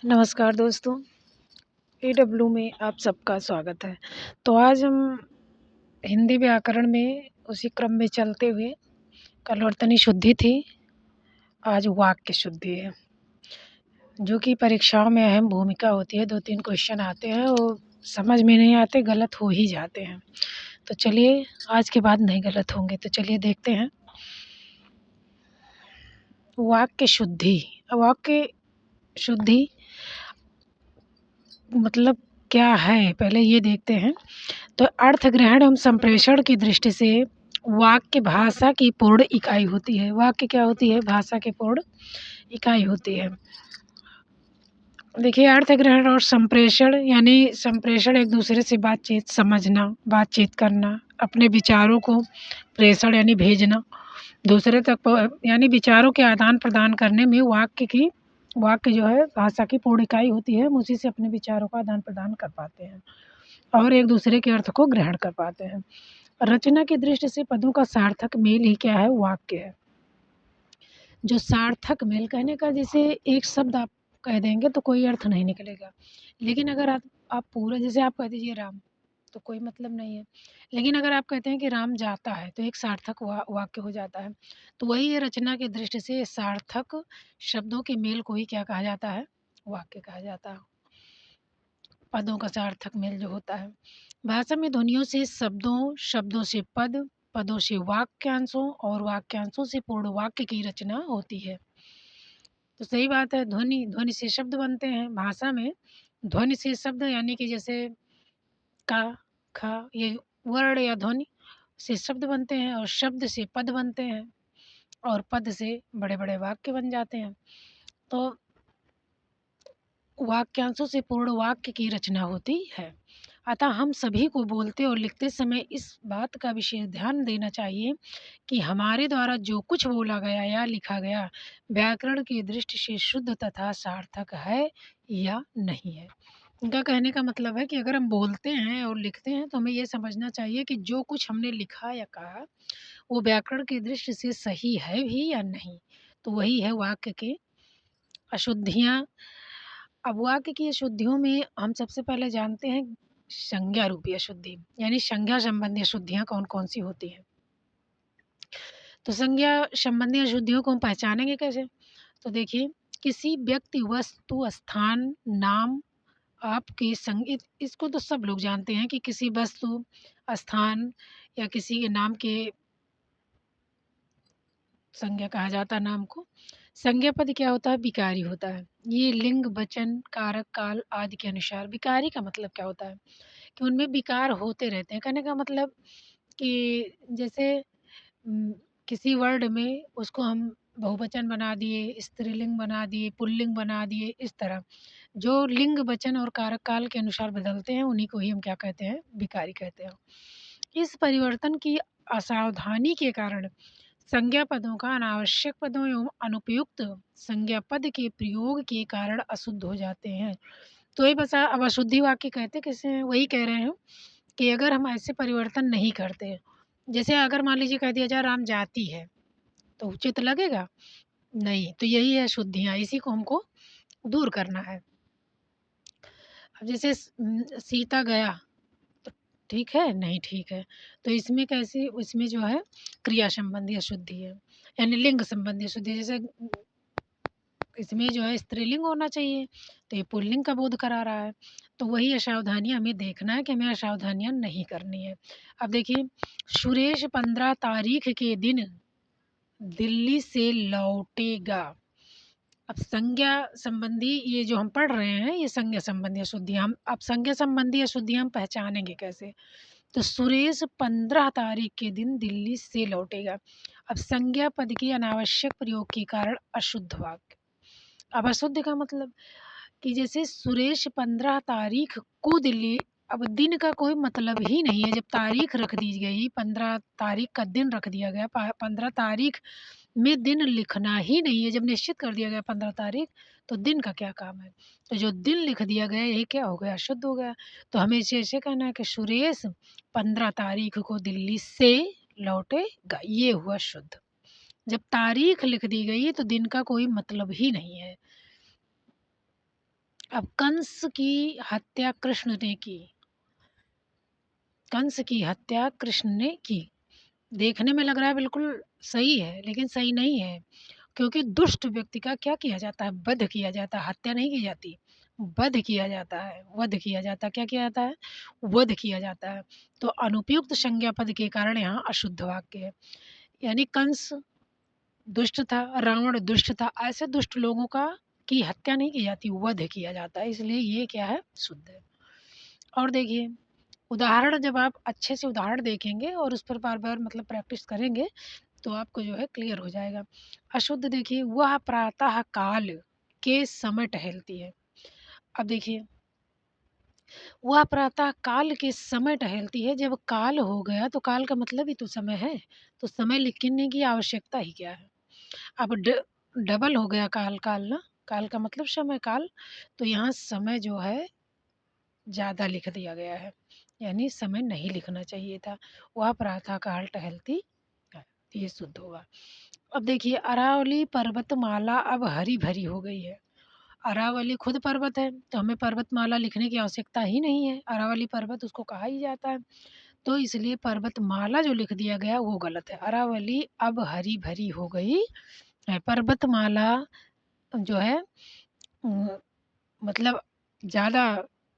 नमस्कार दोस्तों, AW में आप सबका स्वागत है। तो आज हम हिंदी व्याकरण में उसी क्रम में चलते हुए कल वर्तनी शुद्धि थी, आज वाक्य शुद्धि है, जो कि परीक्षाओं में अहम भूमिका होती है। 2-3 क्वेश्चन आते हैं, वो समझ में नहीं आते, गलत हो ही जाते हैं। तो चलिए आज के बाद नहीं गलत होंगे, तो चलिए देखते हैं। वाक्य शुद्धि, वाक्य शुद्धि मतलब क्या है, पहले ये देखते हैं। तो अर्थ ग्रहण एवं संप्रेषण की दृष्टि से वाक्य भाषा की पूर्ण इकाई होती है। वाक्य क्या होती है? भाषा की पूर्ण इकाई होती है। देखिए, अर्थ ग्रहण और संप्रेषण यानी संप्रेषण एक दूसरे से बातचीत, समझना, बातचीत करना, अपने विचारों को प्रेषण यानी भेजना दूसरे तक यानी विचारों के आदान प्रदान करने में वाक्य जो है भाषा की पूर्ण इकाई होती है। हम उसी से अपने विचारों का आदान प्रदान कर पाते हैं और एक दूसरे के अर्थ को ग्रहण कर पाते हैं। रचना की दृष्टि से पदों का सार्थक मेल ही क्या है? वाक्य है। जो सार्थक मेल कहने का, जैसे एक शब्द आप कह देंगे तो कोई अर्थ नहीं निकलेगा, लेकिन अगर आप पूरा, जैसे आप कह दीजिए राम, तो कोई मतलब नहीं है। लेकिन अगर आप कहते हैं कि राम जाता है तो एक सार्थक वाक्य हो जाता है। तो वही है, रचना की दृष्टि से सार्थक शब्दों के मेल को ही क्या कहा जाता है? वाक्य कहा जाता है। पदों का सार्थक मेल जो होता है। भाषा में ध्वनियों से शब्दों, शब्दों से पद, पदों से वाक्यांशों और वाक्यांशों से पूर्ण वाक्य की रचना होती है। तो सही बात है, ध्वनि से शब्द बनते हैं। भाषा में ध्वनि से शब्द यानी कि जैसे का, ख, ये वर्ण या ध्वनि से शब्द बनते हैं और शब्द से पद बनते हैं और पद से बड़े-बड़े वाक्य बन जाते हैं। तो वाक्यांशों से पूर्ण वाक्य की रचना होती है। अतः हम सभी को बोलते और लिखते समय इस बात का विशेष ध्यान देना चाहिए कि हमारे द्वारा जो कुछ बोला गया या लिखा गया व्याकरण की दृष्टि से शुद्ध तथा सार्थक है या नहीं है। उनका कहने का मतलब है कि अगर हम बोलते हैं और लिखते हैं तो हमें ये समझना चाहिए कि जो कुछ हमने लिखा या कहा वो व्याकरण की दृष्टि से सही है भी या नहीं। तो वही है वाक्य की अशुद्धियाँ। अब वाक्य की अशुद्धियों में हम सबसे पहले जानते हैं संज्ञा रूपी अशुद्धि, यानी संज्ञा संबंधी अशुद्धियाँ कौन-कौन सी होती हैं। तो संज्ञा संबंधी अशुद्धियों को हम पहचानेंगे कैसे? तो देखिए, किसी व्यक्ति, वस्तु, स्थान, नाम, आपके संग इसको तो सब लोग जानते हैं कि किसी वस्तु, स्थान या किसी के नाम के संज्ञा कहा जाता है नाम को। संज्ञा पद क्या होता है? विकारी होता है। ये लिंग, वचन, कारक, काल आदि के अनुसार विकारी का मतलब क्या होता है? कि उनमें विकार होते रहते हैं। कहने का मतलब कि जैसे उम, किसी वर्ड में उसको हम बहुवचन बना दिए, स्त्रीलिंग बना दिए, पुल्लिंग बना दिए, इस तरह। जो लिंग, वचन और कारक काल के अनुसार बदलते हैं, उन्हीं को ही हम क्या कहते हैं? विकारी कहते हैं। इस परिवर्तन की असावधानी के कारण संज्ञा पदों का अनावश्यक पदों एवं अनुपयुक्त संज्ञा पद के प्रयोग के कारण अशुद्ध हो जाते हैं। तो ये बस अब अशुद्धि वाक्य कहते किसे हैं? वही कह रहे हैं कि अगर हम ऐसे परिवर्तन नहीं करते, जैसे अगर मान लीजिए कह दिया जाए राम जाती है, तो उचित लगेगा? नहीं, तो यही है अशुद्धियाँ, इसी को हमको दूर करना है। अब जैसे सीता गया, तो ठीक है? नहीं ठीक है। तो इसमें कैसी, इसमें जो है क्रिया संबंधी अशुद्धि है, यानी लिंग संबंधी अशुद्धि। जैसे इसमें जो है स्त्रीलिंग होना चाहिए, तो ये पुल्लिंग का बोध करा रहा है। तो वही असावधानियाँ हमें देखना है कि हमें असावधानियाँ नहीं करनी है। अब देखिए, सुरेश 15 तारीख के दिन दिल्ली से लौटेगा। अब संज्ञा संबंधी ये जो हम पढ़ रहे हैं, ये संज्ञा संबंधी अशुद्धियाँ हम, अब संज्ञा संबंधी अशुद्धियाँ हम पहचानेंगे कैसे? तो सुरेश 15 तारीख के दिन दिल्ली से लौटेगा। अब संज्ञा पद के अनावश्यक प्रयोग के कारण अशुद्ध वाक्य। अब अशुद्ध का मतलब कि जैसे सुरेश 15 तारीख को दिल्ली, अब दिन का कोई मतलब ही नहीं है। जब तारीख रख दी गई, 15 तारीख का दिन रख दिया गया, 15 तारीख में दिन लिखना ही नहीं है। जब निश्चित कर दिया गया 15 तारीख, तो दिन का क्या काम है? तो जो दिन लिख दिया गया, ये क्या हो गया? शुद्ध हो गया। तो हमें इसे ऐसे कहना है कि सुरेश 15 तारीख को दिल्ली से लौटेगा, ये हुआ शुद्ध। जब तारीख लिख दी गई तो दिन का कोई मतलब ही नहीं है। अब कंस की हत्या कृष्ण ने की। कंस की हत्या कृष्ण ने की। देखने में लग रहा है बिल्कुल सही है, लेकिन सही नहीं है, क्योंकि दुष्ट व्यक्ति का क्या किया जाता है? वध किया जाता है, हत्या नहीं की जाती, वध किया जाता है, वध किया जाता है। क्या किया जाता है? वध किया जाता है। तो अनुपयुक्त संज्ञा पद के कारण यहाँ अशुद्ध वाक्य है। यानी कंस दुष्ट था, रावण दुष्ट था, ऐसे दुष्ट लोगों का की हत्या नहीं की जाती, वध किया जाता है, इसलिए ये क्या है? शुद्ध है। और देखिए, उदाहरण जब आप अच्छे से उदाहरण देखेंगे और उस पर बार-बार मतलब प्रैक्टिस करेंगे, तो आपको जो है क्लियर हो जाएगा। अशुद्ध देखिए, वह प्रातः काल के समय टहलती है। अब देखिए, वह प्रातः काल के समय टहलती है। जब काल हो गया तो काल का मतलब ही तो समय है, तो समय लिखने की आवश्यकता ही क्या है? अब डबल हो गया काल, काल ना, काल का मतलब समय काल, तो यहाँ समय जो है ज़्यादा लिख दिया गया है, यानी समय नहीं लिखना चाहिए था। वह प्रातः काल टहलती है, ये शुद्ध होगा। अब देखिए, अरावली पर्वतमाला अब हरी भरी हो गई है। अरावली खुद पर्वत है, तो हमें पर्वतमाला लिखने की आवश्यकता ही नहीं है, अरावली पर्वत उसको कहा ही जाता है, तो इसलिए पर्वतमाला जो लिख दिया गया वो गलत है। अरावली अब हरी भरी हो गई है। पर्वतमाला जो है अ, मतलब ज़्यादा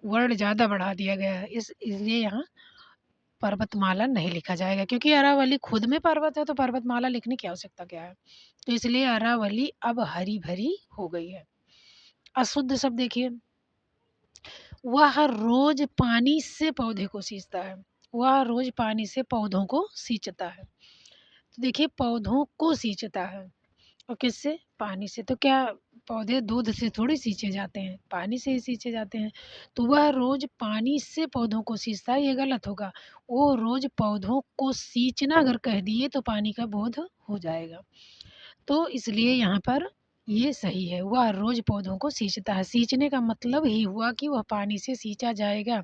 वर्ड ज़्यादा बढ़ा दिया गया है, इसलिए यहाँ पर्वतमाला नहीं लिखा जाएगा, क्योंकि अरावली खुद में पर्वत है, तो पर्वतमाला लिखने की आवश्यकता क्या है? तो इसलिए अरावली अब हरी भरी हो गई है। अशुद्ध शब्द देखिए, वह रोज पानी से पौधे को सींचता है। वह रोज पानी से पौधों को सींचता है। तो देखिए, पौधों को सींचता है और किससे? पानी से। तो क्या पौधे दूध से थोड़ी सींचे जाते हैं, पानी से ही सींचे जाते हैं। तो वह रोज पानी से पौधों को सींचता है, ये गलत होगा। वो रोज पौधों को सींचना अगर कह दिए तो पानी का बोध हो जाएगा, तो इसलिए यहाँ पर ये सही है। वह रोज पौधों को सींचता है। सींचने का मतलब ही हुआ कि वह पानी से सींचा जाएगा,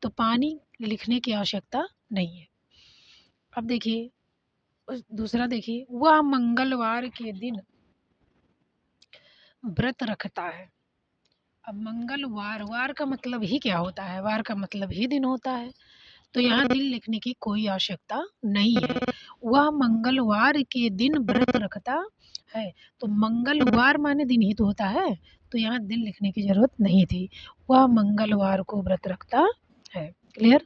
तो पानी लिखने की आवश्यकता नहीं है। अब देखिए, दूसरा देखिए, वह मंगलवार के दिन व्रत रखता है। अब मंगलवार, वार का मतलब ही क्या होता है? वार का मतलब ही दिन होता है, तो यहाँ दिन लिखने की कोई आवश्यकता नहीं है। वह मंगलवार के दिन व्रत रखता है, तो मंगलवार माने दिन ही तो होता है, तो यहाँ दिन लिखने की ज़रूरत नहीं थी। वह मंगलवार को व्रत रखता है। क्लियर?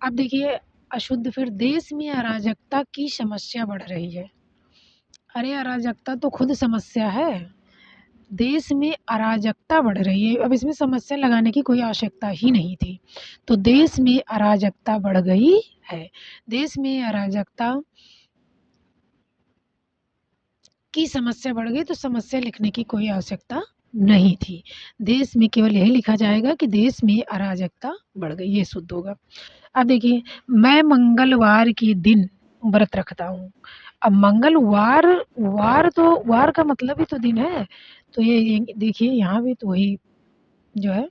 अब देखिए, अशुद्ध फिर, देश में अराजकता की समस्या बढ़ रही है। अरे अराजकता तो खुद समस्या है। देश में अराजकता बढ़ रही है, अब इसमें समस्या लगाने की कोई आवश्यकता ही नहीं थी। तो देश में अराजकता बढ़ गई है। देश में अराजकता की समस्या बढ़ गई, तो समस्या लिखने की कोई आवश्यकता नहीं थी। देश में केवल यही लिखा जाएगा कि देश में अराजकता बढ़ गई, ये शुद्ध होगा। अब देखिए, मैं मंगलवार के दिन व्रत रखता हूँ। अब मंगलवार, वार तो वार का मतलब ही तो दिन है, तो ये देखिए यहाँ भी तो वही जो है,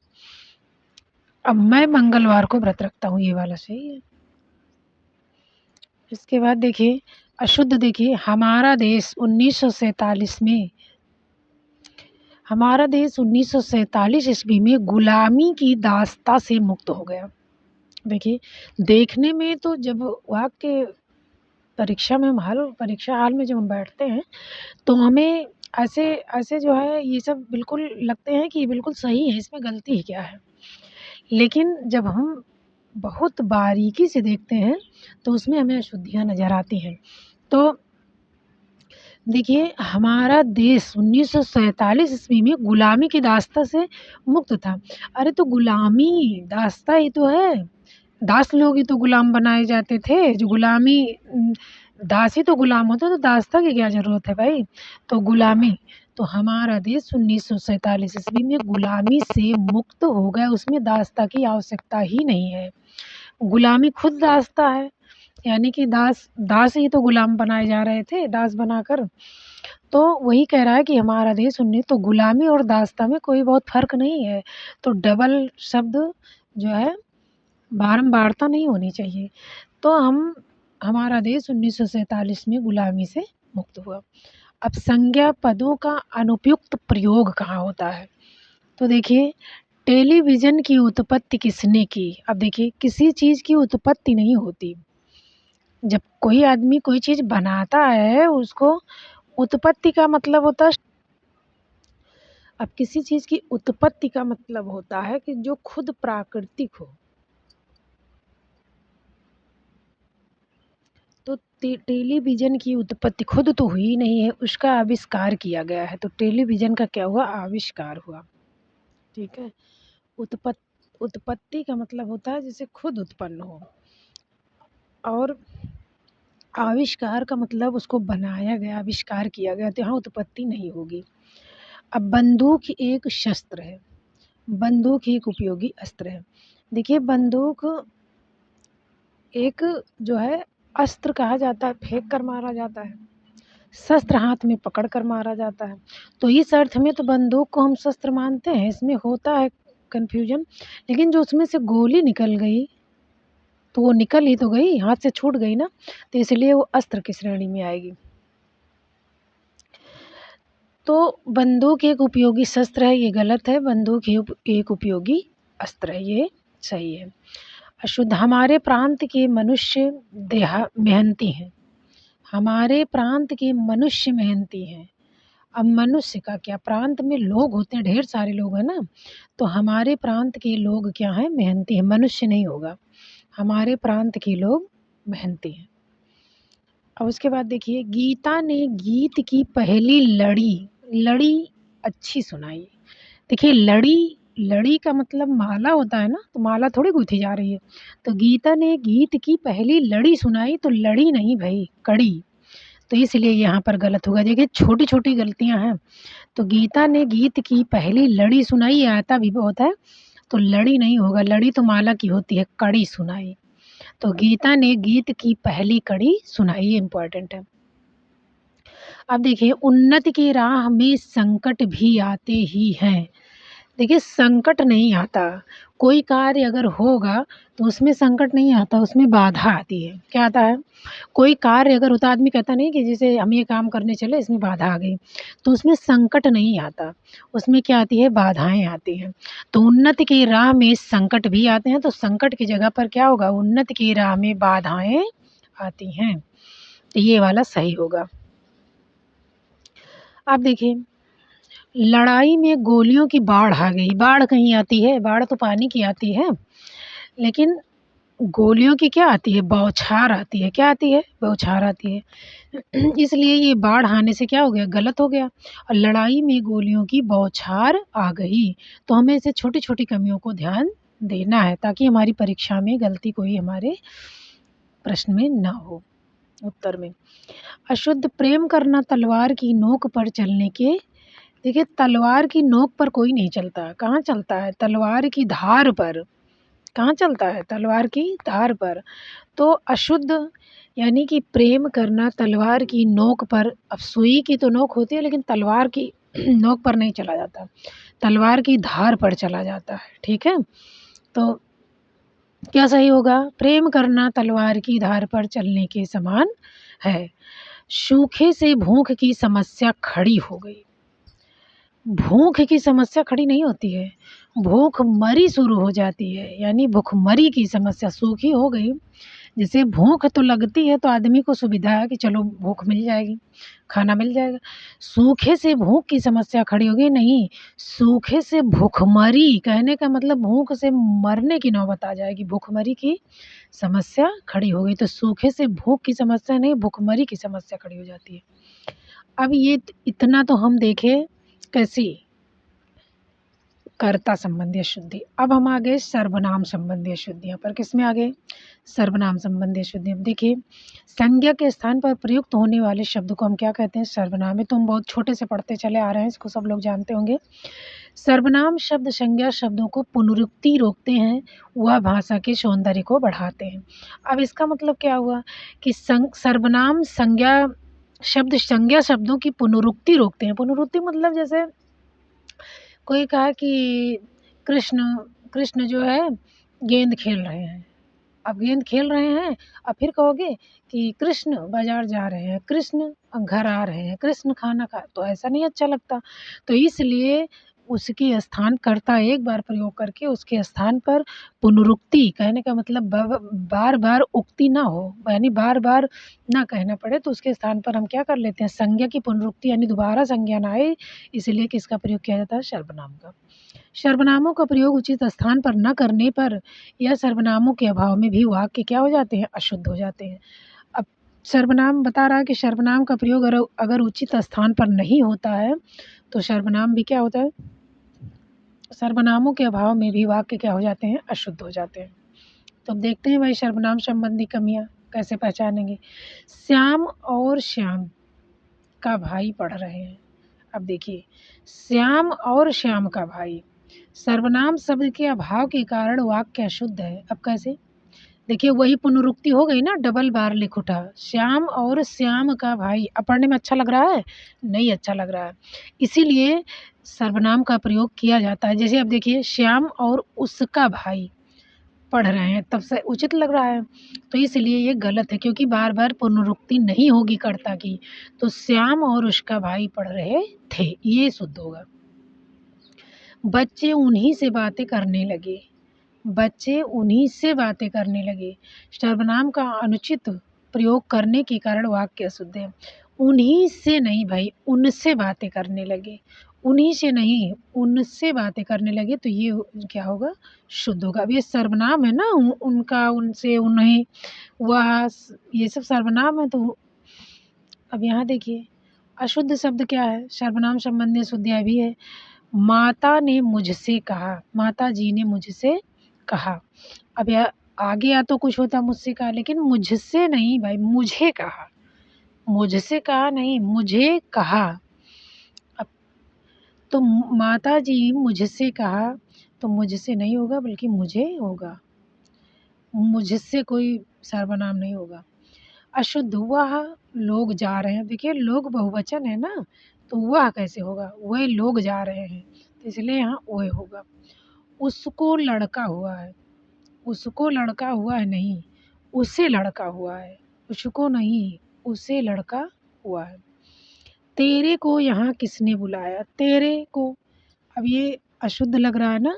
अब मैं मंगलवार को व्रत रखता हूँ, ये वाला सही है। इसके बाद देखिए, अशुद्ध देखिए, हमारा देश 1947 में, हमारा देश 1947 ईस्वी में गुलामी की दास्ता से मुक्त हो गया। देखिए, देखने में तो जब वाक्य परीक्षा में, परीक्षा हाल में जब हम बैठते हैं, तो हमें ऐसे ऐसे जो है ये सब बिल्कुल लगते हैं कि ये बिल्कुल सही है, इसमें गलती ही क्या है? लेकिन जब हम बहुत बारीकी से देखते हैं, तो उसमें हमें अशुद्धियाँ नज़र आती हैं। तो देखिए, हमारा देश 1947 ईस्वी में गुलामी की दास्ता से मुक्त था। अरे तो गुलामी दास्ता ही तो है, दास लोग ही तो गुलाम बनाए जाते थे, जो गुलामी दास ही तो गुलाम होता, तो दास्ता की क्या ज़रूरत है भाई? तो गुलामी, तो हमारा देश 1947 ईस्वी में गुलामी से मुक्त हो गया, उसमें दास्ता की आवश्यकता ही नहीं है। गुलामी खुद दास्ता है, यानी कि दास दास ही तो गुलाम बनाए जा रहे थे, दास बनाकर। तो वही कह रहा है कि हमारा देश उन्नीस, तो गुलामी और दास्ता में कोई बहुत फ़र्क नहीं है, तो डबल शब्द जो है बारंबारता नहीं होनी चाहिए। तो हमारा देश 1947 में गुलामी से मुक्त हुआ। अब संज्ञा पदों का अनुपयुक्त प्रयोग कहाँ होता है? तो देखिए, टेलीविज़न की उत्पत्ति किसने की? अब देखिए, किसी चीज़ की उत्पत्ति नहीं होती। जब कोई आदमी कोई चीज़ बनाता है, उसको उत्पत्ति का मतलब होता है। अब किसी चीज़ की उत्पत्ति का मतलब होता है कि जो खुद प्राकृतिक हो। तो टेलीविज़न की उत्पत्ति खुद तो हुई नहीं है, उसका आविष्कार किया गया है। तो टेलीविज़न का क्या हुआ? आविष्कार हुआ। ठीक है? उत्पत्ति का मतलब होता है जैसे खुद उत्पन्न हो, और आविष्कार का मतलब उसको बनाया गया, आविष्कार किया गया, तो यहाँ उत्पत्ति नहीं होगी। अब बंदूक एक शस्त्र है, बंदूक एक उपयोगी अस्त्र है। देखिए, बंदूक एक जो है अस्त्र कहा जाता है, फेंक कर मारा जाता है। शस्त्र हाथ में पकड़ कर मारा जाता है। तो इस अर्थ में तो बंदूक को हम शस्त्र मानते हैं, इसमें होता है कन्फ्यूज़न। लेकिन जो उसमें से गोली निकल गई, तो वो निकल ही तो गई, हाथ से छूट गई ना, तो इसलिए वो अस्त्र की श्रेणी में आएगी। तो बंदूक एक उपयोगी शस्त्र है, ये गलत है। बंदूक एक उपयोगी अस्त्र है, ये सही है। अशुद्ध, हमारे प्रांत के मनुष्य मेहनती हैं। हमारे प्रांत के मनुष्य मेहनती हैं। अब मनुष्य का क्या, प्रांत में लोग होते हैं, ढेर सारे लोग हैं ना, तो हमारे प्रांत के लोग क्या हैं? मेहनती हैं। मनुष्य नहीं होगा, हमारे प्रांत के लोग मेहनती हैं। और उसके बाद देखिए, गीता ने गीत की पहली लड़ी, लड़ी अच्छी सुनाई। देखिए, लड़ी, लड़ी का मतलब माला होता है ना, तो माला थोड़ी गूँथी जा रही है। तो गीता ने गीत की पहली लड़ी सुनाई, तो लड़ी नहीं भई, कड़ी। तो इसलिए यहाँ पर गलत होगा। देखिए, छोटी-छोटी गलतियाँ हैं। तो गीता ने गीत की पहली लड़ी सुनाई, ये आता भी बहुत है, तो लड़ी नहीं होगा, लड़ी तो माला की होती है, कड़ी सुनाई। तो गीता ने गीत की पहली कड़ी सुनाई, ये इम्पोर्टेंट है। अब देखिए, उन्नति की राह में संकट भी आते ही हैं। देखिए, संकट नहीं आता, कोई कार्य अगर होगा तो उसमें संकट नहीं आता, उसमें बाधा आती है। क्या आता है? कोई कार्य अगर होता, आदमी कहता नहीं कि जैसे हम ये काम करने चले, इसमें बाधा आ गई, तो उसमें संकट नहीं आता, उसमें क्या आती है? बाधाएँ आती हैं। तो उन्नति की राह में संकट भी आते हैं, तो संकट की जगह पर क्या होगा? उन्नति की राह में बाधाएँ आती हैं। तो ये वाला सही होगा। अब देखिए, लड़ाई में गोलियों की बाढ़ आ गई। बाढ़ कहीं आती है? बाढ़ तो पानी की आती है, लेकिन गोलियों की क्या आती है? बौछार आती है। क्या आती है? बौछार आती है। इसलिए ये बाढ़ आने से क्या हो गया? गलत हो गया। और लड़ाई में गोलियों की बौछार आ गई। तो हमें ऐसे छोटी-छोटी कमियों को ध्यान देना है, ताकि हमारी परीक्षा में गलती कोई हमारे प्रश्न में ना हो, उत्तर में। अशुद्ध, प्रेम करना तलवार की नोक पर चलने के। देखिए, तलवार की नोक पर कोई नहीं चलता, कहाँ चलता है? तलवार की धार पर। कहाँ चलता है? तलवार की धार पर। तो अशुद्ध यानी कि प्रेम करना तलवार की नोक पर। अब सुई की तो नोक होती है, लेकिन तलवार की नोक पर नहीं चला जाता, तलवार की धार पर चला जाता है। ठीक है? तो क्या सही होगा? प्रेम करना तलवार की धार पर चलने के समान है। सूखे से भूख की समस्या खड़ी हो गई। भूख की समस्या खड़ी नहीं होती है, भूखमरी शुरू हो जाती है, यानी भूखमरी की समस्या। सूखी हो गई, जैसे भूख तो लगती है, तो आदमी को सुविधा है कि चलो भूख मिल जाएगी, खाना मिल जाएगा। सूखे से भूख की समस्या खड़ी हो गई, नहीं, सूखे से भूखमरी, कहने का मतलब भूख से मरने की नौबत आ जाएगी, भूखमरी की समस्या खड़ी हो गई। तो सूखे से भूख की समस्या नहीं, भूखमरी की समस्या खड़ी हो जाती है। अब ये इतना तो हम देखें कैसी कर्ता संबंधी अशुद्धि। अब हम आ गए सर्वनाम संबंधी अशुद्धियों पर। किसमें आ गए? सर्वनाम संबंधी अशुद्धि। अब देखिए, संज्ञा के स्थान पर प्रयुक्त होने वाले शब्द को हम क्या कहते हैं? सर्वनाम। ये तो हम बहुत छोटे से पढ़ते चले आ रहे हैं, इसको सब लोग जानते होंगे। सर्वनाम शब्द संज्ञा शब्दों को पुनरुक्ति रोकते हैं, वह भाषा के सौंदर्य को बढ़ाते हैं। अब इसका मतलब क्या हुआ कि सर्वनाम संज्ञा शब्दों की पुनरुक्ति रोकते हैं। पुनरुक्ति मतलब जैसे कोई कहा कि कृष्ण कृष्ण जो है गेंद खेल रहे हैं। अब गेंद खेल रहे हैं, अब फिर कहोगे कि कृष्ण बाज़ार जा रहे हैं, कृष्ण घर आ रहे हैं, कृष्ण खाना खा, तो ऐसा नहीं अच्छा लगता। तो इसलिए उसके स्थान कर्ता एक बार प्रयोग करके उसके स्थान पर पुनरुक्ति, कहने का मतलब बार-बार उक्ति ना हो, यानी बार-बार ना कहना पड़े, तो उसके स्थान पर हम क्या कर लेते हैं, संज्ञा की पुनरुक्ति यानी दोबारा संज्ञा ना आए, इसलिए किसका प्रयोग किया जाता है, सर्वनाम का। सर्वनामों का प्रयोग उचित स्थान पर न करने पर या सर्वनामों के अभाव में भी वाक्य क्या हो जाते हैं, अशुद्ध हो जाते हैं। अब सर्वनाम बता रहा है कि सर्वनाम का प्रयोग अगर उचित स्थान पर नहीं होता है, तो सर्वनाम भी क्या होता है, सर्वनामों के अभाव में भी वाक्य क्या हो जाते हैं, अशुद्ध हो जाते हैं। तो अब देखते हैं भाई सर्वनाम संबंधी कमियाँ कैसे पहचानेंगे। श्याम और श्याम का भाई पढ़ रहे हैं। अब देखिए, श्याम और श्याम का भाई, सर्वनाम शब्द के अभाव के कारण वाक्य अशुद्ध है। अब कैसे? देखिए वही पुनरुक्ति हो गई ना, डबल बार लिख उठा, श्याम और श्याम का भाई। अब पढ़ने में अच्छा लग रहा है? नहीं अच्छा लग रहा है, इसीलिए सर्वनाम का प्रयोग किया जाता है। जैसे अब देखिए, श्याम और उसका भाई पढ़ रहे हैं, तब से उचित लग रहा है, तो इसलिए ये गलत है, क्योंकि बार बार पुनरुक्ति नहीं होगी कर्ता की। तो श्याम और उसका भाई पढ़ रहे थे, ये शुद्ध होगा। बच्चे उन्हीं से बातें करने लगे, बच्चे उन्हीं से बातें करने लगे। सर्वनाम का अनुचित प्रयोग करने के कारण वाक्य अशुद्ध है। उन्हीं से नहीं भाई, उनसे बातें करने लगे, उन्हीं से नहीं उनसे बातें करने लगे, तो ये क्या होगा, शुद्ध होगा। अब ये सर्वनाम है ना, उनका, उनसे, उन्हें, वह, ये सब सर्वनाम है। तो अब यहाँ देखिए, अशुद्ध शब्द क्या है, सर्वनाम संबंधी अशुद्धियाँ भी है। माता ने मुझसे कहा, माता जी ने मुझसे कहा। अब या आगे या तो कुछ होता मुझसे कहा, लेकिन मुझसे नहीं भाई, मुझे कहा, मुझसे कहा नहीं, मुझे कहा। अब तो माता जी मुझसे कहा, तो मुझसे नहीं होगा बल्कि मुझे होगा, मुझसे कोई सर्वनाम नहीं होगा। अशुद्ध, वह लोग जा रहे हैं। देखिए लोग बहुवचन है ना, तो वह कैसे होगा, वह लोग जा रहे हैं, तो इसलिए यहाँ वह होगा। उसको लड़का हुआ है, उसको लड़का हुआ है नहीं, उसे लड़का हुआ है, उसको नहीं, उसे लड़का हुआ है। तेरे को यहाँ किसने बुलाया, तेरे को, अब ये अशुद्ध लग रहा है ना,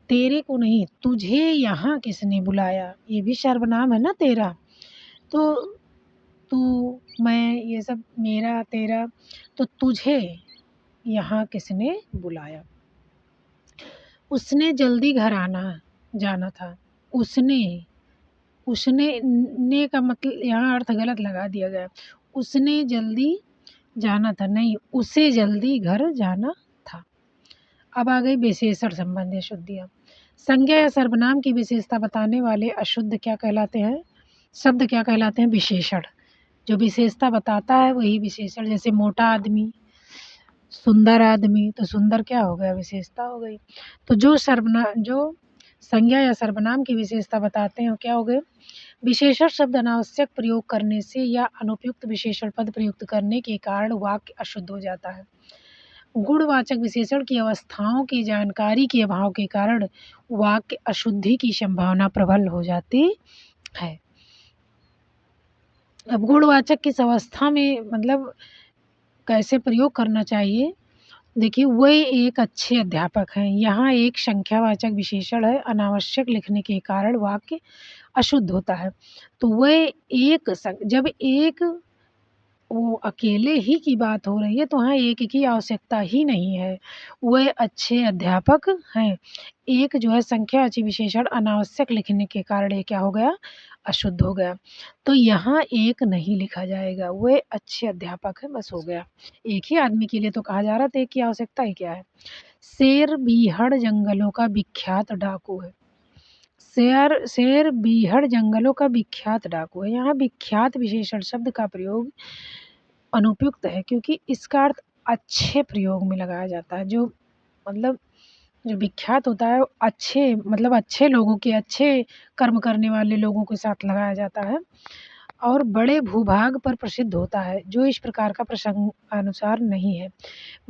तेरे को नहीं, तुझे यहाँ किसने बुलाया, ये भी सर्वनाम है ना तेरा। तो तू, मैं, ये सब मेरा, तेरा, तो तुझे यहाँ किसने बुलाया। उसने जल्दी घर जाना था, उसने, उसने ने का मतलब यहाँ अर्थ गलत लगा दिया गया। उसने जल्दी जाना था नहीं, उसे जल्दी घर जाना था। अब आ गई विशेषण संबंधी अशुद्धियाँ। संज्ञा या सर्वनाम की विशेषता बताने वाले अशुद्ध क्या कहलाते हैं, शब्द क्या कहलाते हैं, विशेषण। जो विशेषता बताता है वही विशेषण। जैसे मोटा आदमी, सुंदर आदमी, तो सुंदर क्या हो गया, विशेषता हो गई। तो जो संज्ञा या सर्वनाम की विशेषता बताते हैं वो क्या हो गए, विशेषण शब्द अनावश्यक प्रयोग करने से या अनुपयुक्त विशेषण पद प्रयुक्त करने के कारण वाक्य अशुद्ध हो जाता है। गुणवाचक विशेषण की अवस्थाओं की जानकारी के अभाव के कारण वाक्य अशुद्धि की संभावना प्रबल हो जाती है। अब गुणवाचक किस अवस्था में, मतलब कैसे प्रयोग करना चाहिए। देखिए वह एक अच्छे अध्यापक हैं, यहाँ एक संख्यावाचक विशेषण है, अनावश्यक लिखने के कारण वाक्य अशुद्ध होता है। तो वह एक जब एक वो अकेले ही की बात हो रही है, तो हाँ एक की आवश्यकता ही नहीं है, वह अच्छे अध्यापक हैं। एक जो है संख्यावाची विशेषण अनावश्यक लिखने के कारण ये क्या हो गया, अशुद्ध हो गया। तो यहाँ एक नहीं लिखा जाएगा, वह अच्छे अध्यापक है, बस हो गया। एक ही आदमी के लिए तो कहा जा रहा था, एक की आवश्यकता ही क्या है। शेर बीहड़ जंगलों का विख्यात डाकू है, शेर बीहड़ जंगलों का विख्यात डाकू है। यहाँ विख्यात विशेषण शब्द का प्रयोग अनुपयुक्त है, क्योंकि इसका अर्थ अच्छे प्रयोग में लगाया जाता है। जो मतलब जो विख्यात होता है वो अच्छे, मतलब अच्छे लोगों के, अच्छे कर्म करने वाले लोगों के साथ लगाया जाता है, और बड़े भूभाग पर प्रसिद्ध होता है, जो इस प्रकार का प्रसंग अनुसार नहीं है।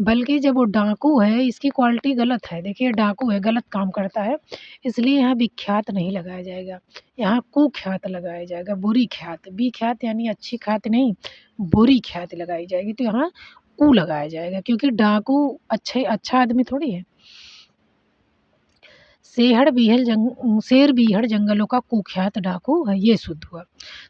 बल्कि जब वो डाकू है, इसकी क्वालिटी गलत है, देखिए डाकू है, गलत काम करता है, इसलिए यहाँ विख्यात नहीं लगाया जाएगा, यहाँ कुख्यात लगाया जाएगा, बुरी ख्यात। विख्यात यानी अच्छी ख्याति नहीं, बुरी ख्याति लगाई जाएगी, तो यहाँ कु लगाया जाएगा, क्योंकि डाकू अच्छा आदमी थोड़ी है। शेर बीहड़ जंगलों का कुख्यात डाकू है, ये शुद्ध हुआ।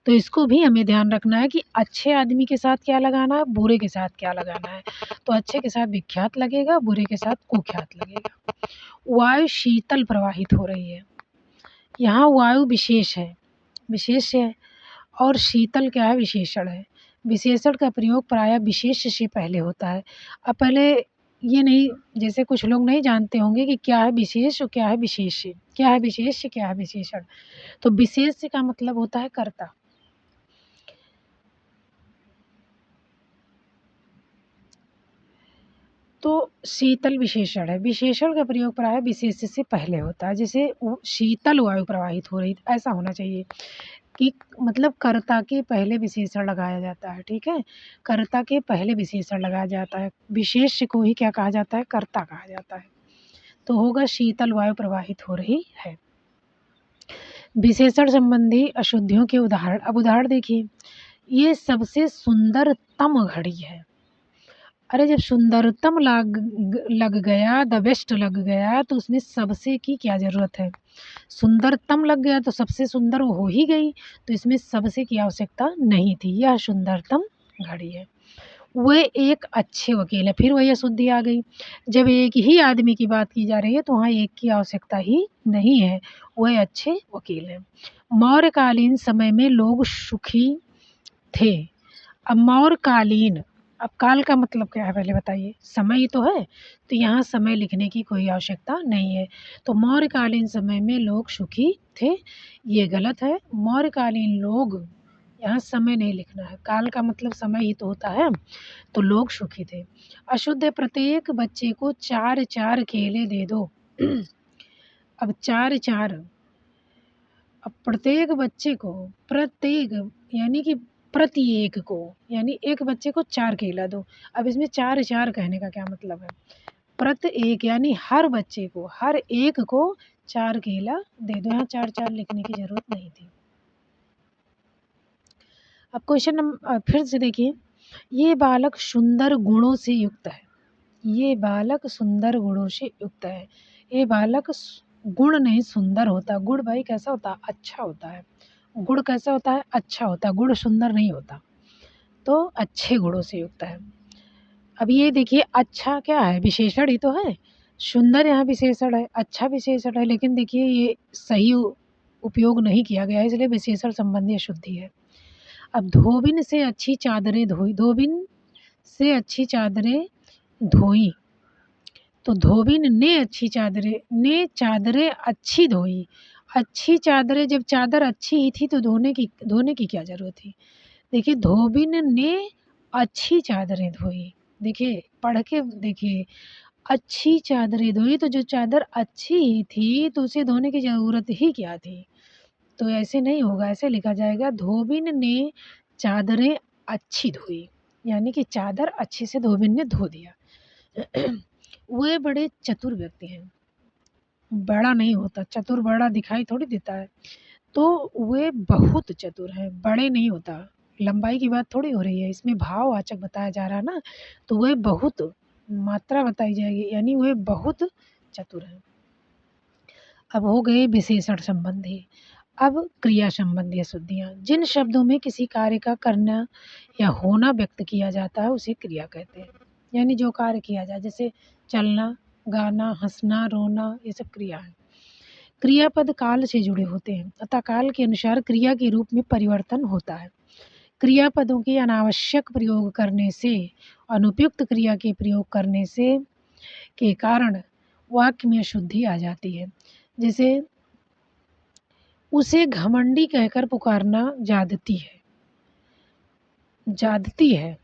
तो इसको भी हमें ध्यान रखना है कि अच्छे आदमी के साथ क्या लगाना है, बुरे के साथ क्या लगाना है। तो अच्छे के साथ विख्यात लगेगा, बुरे के साथ कुख्यात लगेगा। वायु शीतल प्रवाहित हो रही है, यहाँ वायु विशेष है और शीतल क्या है, विशेषण है। विशेषण का प्रयोग प्रायः विशेष्य से पहले होता है। अब पहले ये नहीं, जैसे कुछ लोग नहीं जानते होंगे कि क्या है विशेष और क्या है विशेष्य, क्या है विशेष्य, क्या है विशेषण। तो विशेष्य का मतलब होता है कर्ता। तो शीतल विशेषण है, विशेषण का प्रयोग प्रायः विशेष्य से पहले होता है। जैसे शीतल वायु प्रवाहित हो रही, ऐसा होना चाहिए कि मतलब कर्ता के पहले विशेषण लगाया जाता है, ठीक है। कर्ता के पहले विशेषण लगाया जाता है, विशेष्य को ही क्या कहा जाता है, कर्ता कहा जाता है। तो होगा शीतल वायु प्रवाहित हो रही है। विशेषण संबंधी अशुद्धियों के उदाहरण। अब उदाहरण देखिए, ये सबसे सुंदरतम घड़ी है। अरे जब सुंदरतम लग गया, द बेस्ट लग गया, तो उसमें सबसे की क्या ज़रूरत है। सुंदरतम लग गया तो सबसे सुंदर वो हो ही गई, तो इसमें सबसे की आवश्यकता नहीं थी। यह सुंदरतम घड़ी है। वह एक अच्छे वकील है, फिर वही अशुद्धि आ गई। जब एक ही आदमी की बात की जा रही है तो वहाँ एक की आवश्यकता ही नहीं है, वह अच्छे वकील हैं। मौर्यकालीन समय में लोग सुखी थे। अब मौर्यकालीन, अब काल का मतलब क्या है पहले बताइए, समय ही तो है, तो यहाँ समय लिखने की कोई आवश्यकता नहीं है। तो मौर्यकालीन समय में लोग सुखी थे, ये गलत है। मौर्यकालीन लोग, यहाँ समय नहीं लिखना है, काल का मतलब समय ही तो होता है। तो लोग सुखी थे। अशुद्ध है, प्रत्येक बच्चे को 4-4 केले दे दो। अब 4-4, अब प्रत्येक बच्चे को, प्रत्येक यानी कि प्रत्येक को, यानी एक बच्चे को 4 केला दो। अब इसमें 4-4 कहने का क्या मतलब है, प्रत्येक यानी हर बच्चे को, हर एक को 4 केला दे दो। यहाँ 4-4 लिखने की ज़रूरत नहीं थी। अब क्वेश्चन नंबर फिर से देखिए, ये बालक सुंदर गुणों से युक्त है। ये बालक सुंदर गुणों से युक्त है। ये बालक गुण नहीं सुंदर होता। गुण भाई कैसा होता है, अच्छा होता है। गुण कैसा होता है, अच्छा होता है। गुण सुंदर नहीं होता। तो अच्छे गुणों से युक्त है। अब ये देखिए, अच्छा क्या है, विशेषण ही तो है। सुंदर यहाँ विशेषण है, अच्छा विशेषण है, लेकिन देखिए ये सही उपयोग नहीं किया गया है, इसलिए विशेषण संबंधी अशुद्धि है। अब धोबिन से अच्छी चादरें धोई, धोबिन से अच्छी चादरें धोई, तो धोबिन ने अच्छी चादरें, ने चादरें अच्छी धोई। अच्छी चादरें, जब चादर अच्छी ही थी तो धोने की क्या ज़रूरत थी। देखिए धोबिन ने अच्छी चादरें धोई, देखिए पढ़ के देखिए, अच्छी चादरें धोई, तो जो चादर अच्छी ही थी तो उसे धोने की ज़रूरत ही क्या थी। तो ऐसे नहीं होगा, ऐसे लिखा जाएगा, धोबिन ने चादरें अच्छी धोई, यानी कि चादर अच्छे से धोबिन ने धो दिया। वे बड़े चतुर व्यक्ति हैं। बड़ा नहीं होता, चतुर बड़ा दिखाई थोड़ी देता है। तो वे बहुत चतुर हैं, बड़े नहीं होता। लंबाई की बात थोड़ी हो रही है, इसमें भाववाचक बताया जा रहा है ना, तो वे बहुत, मात्रा बताई जाएगी, यानी वे बहुत चतुर हैं। अब हो गए विशेषण संबंधी। अब क्रिया संबंधी अशुद्धियाँ। जिन शब्दों में किसी कार्य का करना या होना व्यक्त किया जाता है उसे क्रिया कहते हैं। यानी जो कार्य किया जाए, जैसे चलना, गाना, हंसना, रोना, ये सब क्रिया है। क्रियापद काल से जुड़े होते हैं, अतः काल के अनुसार क्रिया के रूप में परिवर्तन होता है। क्रियापदों के अनावश्यक प्रयोग करने से, अनुपयुक्त क्रिया के प्रयोग करने से के कारण वाक्य में अशुद्धि आ जाती है। जैसे उसे घमंडी कहकर पुकारना ज्यादती है, ज्यादती है।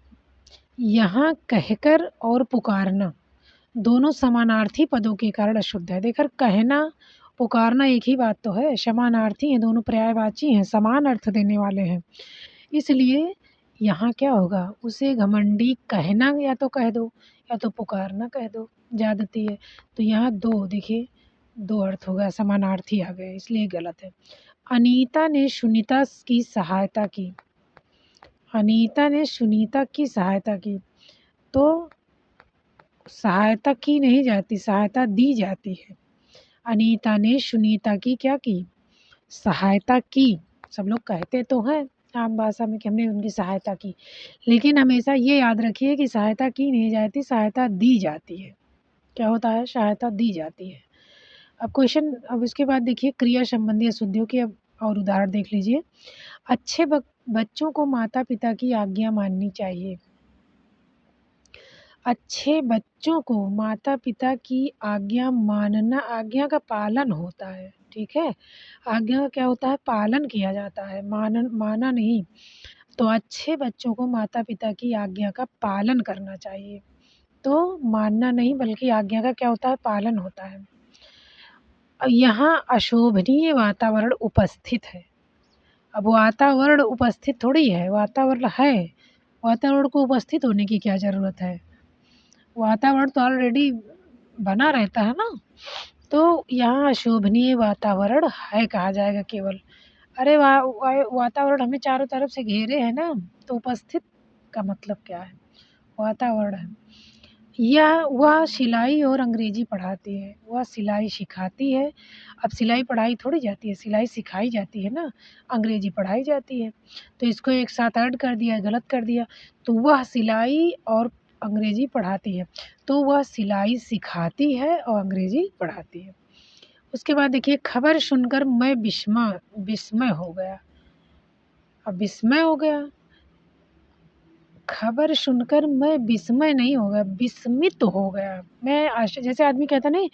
यहाँ कहकर और पुकारना दोनों समानार्थी पदों के कारण अशुद्ध है। देखकर कहना, पुकारना एक ही बात तो है, समानार्थी हैं, दोनों पर्यायवाची हैं, समान अर्थ देने वाले हैं। इसलिए यहाँ क्या होगा, उसे घमंडी कहना या तो कह दो, या तो पुकारना कह दो, ज्यादती है। तो यहाँ दो देखिए, दो अर्थ होगा, समानार्थी आ गए, इसलिए गलत है। अनीता ने सुनीता की सहायता की, अनीता ने सुनीता की सहायता की, तो सहायता की नहीं जाती, सहायता दी जाती है। अनीता ने सुनीता की क्या की? सहायता की। सब लोग कहते तो हैं आम भाषा में कि हमने उनकी सहायता की, लेकिन हमेशा ये याद रखिए कि सहायता की नहीं जाती, सहायता दी जाती है। क्या होता है? सहायता दी जाती है। अब इसके बाद देखिए क्रिया संबंधी अशुद्धियों के अब और उदाहरण देख लीजिए। अच्छे बच्चों को माता-पिता की आज्ञा माननी चाहिए। अच्छे बच्चों को माता-पिता की आज्ञा मानना, आज्ञा का पालन होता है, ठीक है? आज्ञा का क्या होता है? पालन किया जाता है, माना नहीं। तो अच्छे बच्चों को माता-पिता की आज्ञा का पालन करना चाहिए। तो मानना नहीं बल्कि आज्ञा का क्या होता है? पालन होता है। यहाँ अशोभनीय वातावरण उपस्थित है। अब वातावरण उपस्थित थोड़ी है, वातावरण है। वातावरण को उपस्थित होने की क्या ज़रूरत है? वातावरण तो ऑलरेडी बना रहता है ना। तो यहाँ अशोभनीय वातावरण है कहा जाएगा केवल। अरे वातावरण हमें चारों तरफ से घेरे है ना, तो उपस्थित का मतलब क्या है? वातावरण है। वह सिलाई और अंग्रेजी पढ़ाती है, वह सिलाई सिखाती है। अब सिलाई पढ़ाई थोड़ी जाती है, सिलाई सिखाई जाती है ना, अंग्रेजी पढ़ाई जाती है। तो इसको एक साथ ऐड कर दिया, गलत कर दिया। तो वह सिलाई और अंग्रेजी पढ़ाती है, तो वह सिलाई सिखाती है और अंग्रेजी पढ़ाती है। उसके बाद देखिए खबर सुनकर मैं विस्मय हो गया। अब विस्मय हो गया, खबर सुनकर मैं विस्मय नहीं हो गया, विस्मित हो गया। मैं जैसे आदमी कहता नहीं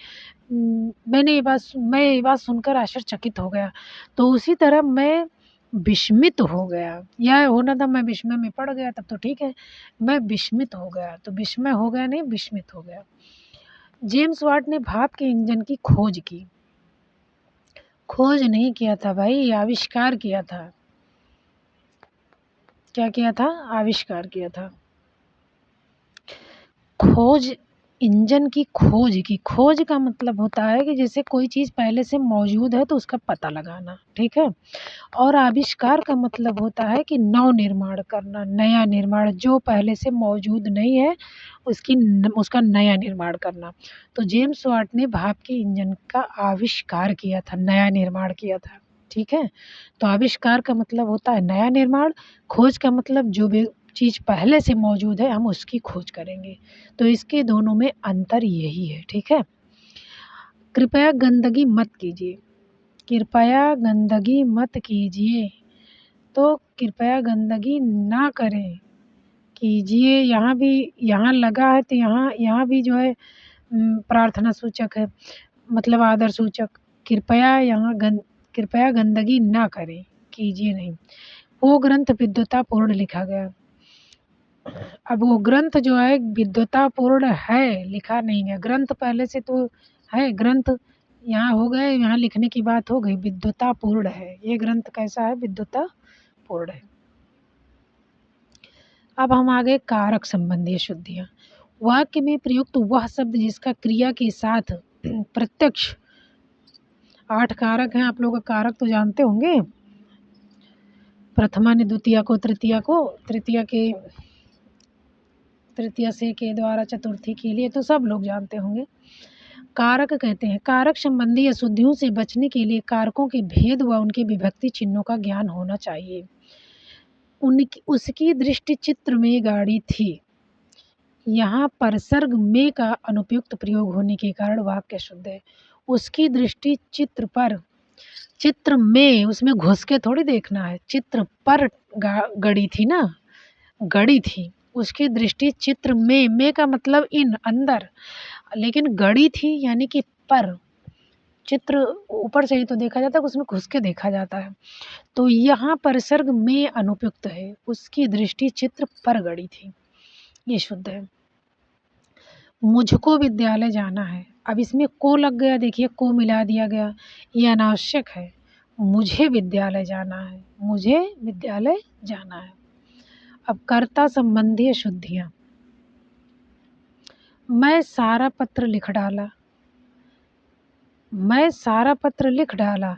मैं ये बात सुनकर आश्चर्यचकित हो गया, तो उसी तरह मैं विस्मित हो गया। या होना था मैं विस्मय में पड़ गया, तब तो ठीक है। मैं विस्मित हो गया, तो विस्मय हो गया नहीं, विस्मित हो गया। जेम्स वाट ने भाप के इंजन की खोज की। खोज नहीं किया था भाई, आविष्कार किया था। क्या किया था? आविष्कार किया था। खोज, इंजन की खोज की। खोज का मतलब होता है कि जैसे कोई चीज़ पहले से मौजूद है तो उसका पता लगाना, ठीक है? और आविष्कार का मतलब होता है कि नव-निर्माण करना, नया निर्माण, जो पहले से मौजूद नहीं है उसका नया निर्माण करना। तो जेम्स वाट ने भाप के इंजन का आविष्कार किया था, नया निर्माण किया था, ठीक है? तो आविष्कार का मतलब होता है नया निर्माण, खोज का मतलब जो भी चीज़ पहले से मौजूद है हम उसकी खोज करेंगे। तो इसके दोनों में अंतर यही है, ठीक है? कृपया गंदगी मत कीजिए। कृपया गंदगी मत कीजिए, तो कृपया गंदगी ना करें, कीजिए यहाँ लगा है तो यहाँ यहाँ भी जो है प्रार्थना सूचक है, मतलब आदर सूचक। कृपया गंदगी ना करें, कीजिए नहीं। वो ग्रंथ विद्वतापूर्ण लिखा गया। अब वो ग्रंथ जो है विद्वतापूर्ण है, लिखा नहीं है। ग्रंथ पहले से तो है, ग्रंथ यहाँ हो गए, यहाँ लिखने की बात हो गई, विद्वतापूर्ण है। ये ग्रंथ कैसा है? विद्वतापूर्ण है। अब हम आ गए कारक संबंधी अशुद्धियाँ। वाक्य में प्रयुक्त वह शब्द जिसका क्रिया के साथ प्रत्यक्ष 8 कारक हैं, आप लोग कारक तो जानते होंगे। प्रथमा ने द्वितीया को, तृतीया से के द्वारा चतुर्थी के लिए तो सब लोग जानते होंगे। कारक कहते हैं, कारक संबंधी अशुद्धियों से बचने के लिए कारकों के भेद व उनके विभक्ति चिन्हों का ज्ञान होना चाहिए। उसकी दृष्टि चित्र में गाड़ी थी। यहाँ परसर्ग में का अनुपयुक्त प्रयोग होने के कारण वाक्य शुद्ध है। उसकी दृष्टि चित्र में, उसमें घुस के थोड़ी देखना है, चित्र पर गड़ी थी ना, गड़ी थी। उसकी दृष्टि चित्र में का मतलब इन, अंदर, लेकिन गड़ी थी यानी कि पर। चित्र ऊपर से ही तो देखा जाता है, उसमें घुस के देखा जाता है। तो यहाँ परसर्ग में अनुपयुक्त है, उसकी दृष्टि चित्र पर गड़ी थी, ये शुद्ध है। मुझको विद्यालय जाना है। अब इसमें को लग गया, देखिए को मिला दिया गया, ये अनावश्यक है। मुझे विद्यालय जाना है, मुझे विद्यालय जाना है। अब कर्ता संबंधी अशुद्धियाँ। मैं सारा पत्र लिख डाला। मैं सारा पत्र लिख डाला,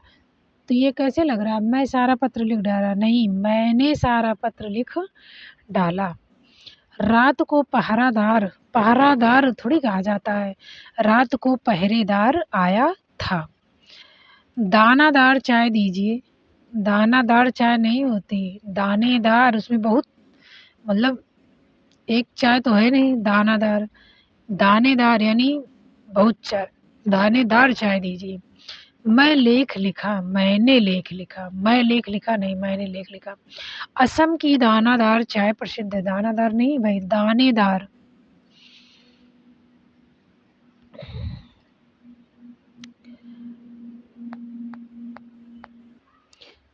तो ये कैसे लग रहा है? मैं सारा पत्र लिख डाला, नहीं, मैंने सारा पत्र लिख डाला। रात को पहरादार थोड़ी कहा जाता है, रात को पहरेदार आया था। दानादार चाय दीजिए, दानादार चाय नहीं होती, दानेदार, उसमें बहुत मतलब एक चाय तो है नहीं दानादार, दानेदार यानी बहुत चाय, दानेदार चाय दीजिए। मैं लेख लिखा, मैंने लेख लिखा, मैं लेख लिखा नहीं, मैंने लेख लिखा। असम की दानादार चाय प्रसिद्ध है, दानादार नहीं भाई, दानेदार।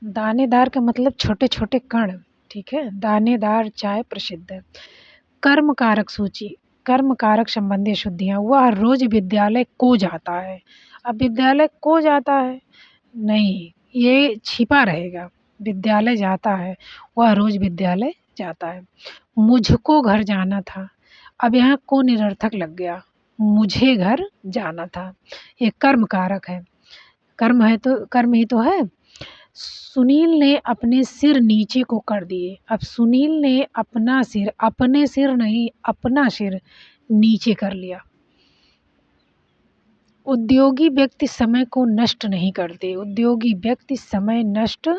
दानेदार का मतलब छोटे छोटे कण, ठीक है। दानेदार चाय प्रसिद्ध है। कर्म कारक सूची, कर्म कारक संबंधी शुद्धियाँ, वह रोज विद्यालय को जाता है। अब विद्यालय को जाता है नहीं, ये छिपा रहेगा, विद्यालय जाता है, वह रोज विद्यालय जाता है। मुझको घर जाना था, अब यहाँ को निरर्थक लग गया, मुझे घर जाना था, ये कर्म कारक है, कर्म है तो कर्म ही तो है। सुनील ने अपने सिर नीचे को कर दिए, अब सुनील ने अपना सिर, अपने सिर नहीं अपना सिर नीचे कर लिया। उद्योगी व्यक्ति समय को नष्ट नहीं करते, उद्योगी व्यक्ति समय नष्ट,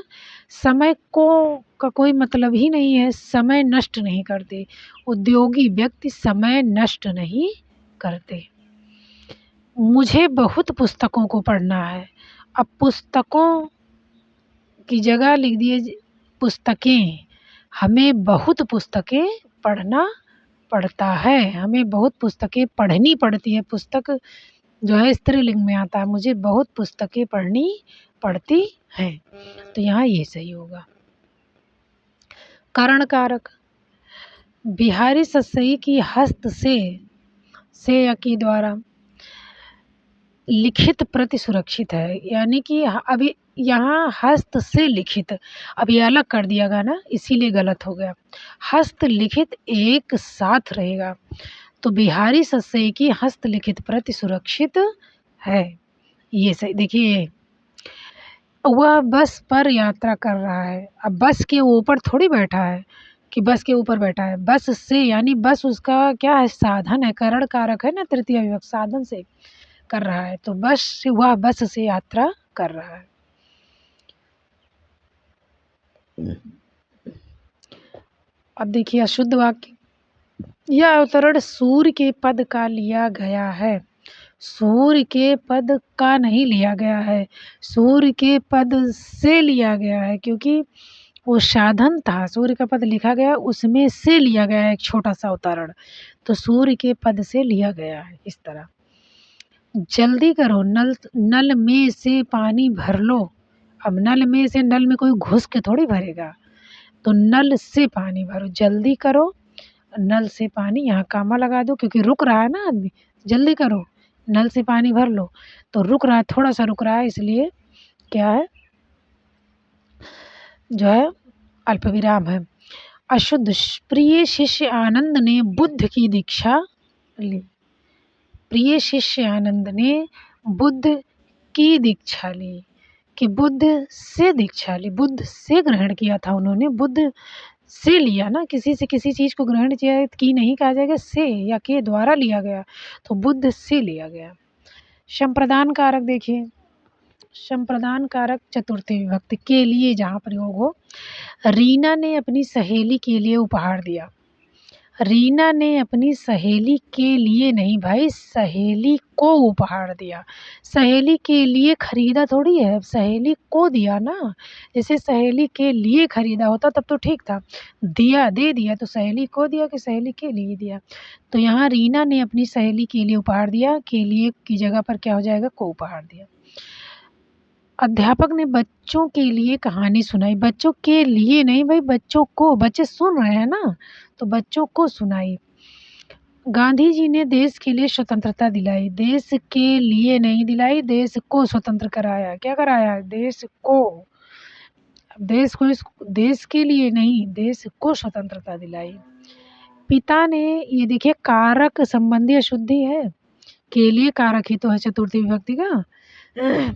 समय को का कोई मतलब ही नहीं है, समय नष्ट नहीं करते, उद्योगी व्यक्ति समय नष्ट नहीं करते। मुझे बहुत पुस्तकों को पढ़ना है, अब पुस्तकों की जगह लिख दिए पुस्तकें, हमें बहुत पुस्तकें पढ़ना पड़ता है, हमें बहुत पुस्तकें पढ़नी पड़ती है, पुस्तक जो है स्त्रीलिंग में आता है, मुझे बहुत पुस्तकें पढ़नी पड़ती हैं, तो यहाँ ये सही होगा। करण कारक, बिहारी सतसई की हस्त से या के द्वारा लिखित प्रति सुरक्षित है, यानी कि अभी यहाँ हस्त से लिखित, अब ये अलग कर दिया गया ना, इसीलिए गलत हो गया, हस्त लिखित एक साथ रहेगा, तो बिहारी सतसई की हस्तलिखित प्रति सुरक्षित है, ये सही। देखिए वह बस पर यात्रा कर रहा है, अब बस के ऊपर थोड़ी बैठा है कि बस के ऊपर बैठा है, बस से यानी बस उसका क्या है, साधन है, करण कारक है ना, तृतीय विभक्ति, साधन से कर रहा है, तो बस से, वह बस से यात्रा कर रहा है। अब देखिए अशुद्ध वाक्य, यह अवतरण सूर्य के पद का लिया गया है, सूर्य के पद का नहीं लिया गया है, सूर्य के पद से लिया गया है, क्योंकि वो साधन था, सूर्य का पद लिखा गया, उसमें से लिया गया है एक छोटा सा अवतरण, तो सूर्य के पद से लिया गया है इस तरह। जल्दी करो, नल नल में से पानी भर लो, अब नल में से, नल में कोई घुस के थोड़ी भरेगा, तो नल से पानी भरो, जल्दी करो, नल से पानी, यहाँ कामा लगा दो क्योंकि रुक रहा है ना आदमी, जल्दी करो नल से पानी भर लो, तो रुक रहा है, थोड़ा सा रुक रहा है, इसलिए क्या है, जो है अल्पविराम है। अशुद्ध, प्रिय शिष्य आनंद ने बुद्ध की दीक्षा ली, प्रिय शिष्य आनंद ने बुद्ध की दीक्षा ली, कि बुद्ध से दीक्षा ली, बुद्ध से ग्रहण किया था उन्होंने, बुद्ध से लिया ना, किसी से किसी चीज़ को ग्रहण किया की नहीं कहा जाएगा, से या के द्वारा लिया गया, तो बुद्ध से लिया गया। संप्रदान कारक देखिए, संप्रदान कारक चतुर्थी विभक्ति के लिए जहाँ प्रयोग हो, रीना ने अपनी सहेली के लिए उपहार दिया, रीना ने अपनी सहेली के लिए नहीं भाई, सहेली को उपहार दिया, सहेली के लिए खरीदा थोड़ी है, सहेली को दिया ना, जैसे सहेली के लिए खरीदा होता तब तो ठीक था, दिया दे दिया, तो सहेली को दिया कि सहेली के लिए दिया, तो यहाँ रीना ने अपनी सहेली के लिए उपहार दिया, के लिए की जगह पर क्या हो जाएगा, को उपहार दिया। अध्यापक ने बच्चों के लिए कहानी सुनाई, बच्चों के लिए नहीं भाई, बच्चों को, बच्चे सुन रहे हैं ना, तो बच्चों को सुनाई। गांधी जी ने देश के लिए स्वतंत्रता दिलाई, देश के लिए नहीं दिलाई, देश को स्वतंत्र कराया, क्या कराया, देश को, देश को, देश के लिए नहीं, देश को स्वतंत्रता दिलाई। पिता ने, ये देखिए कारक संबंधी अशुद्धि है, के लिए कारक ही तो है चतुर्थी विभक्ति का।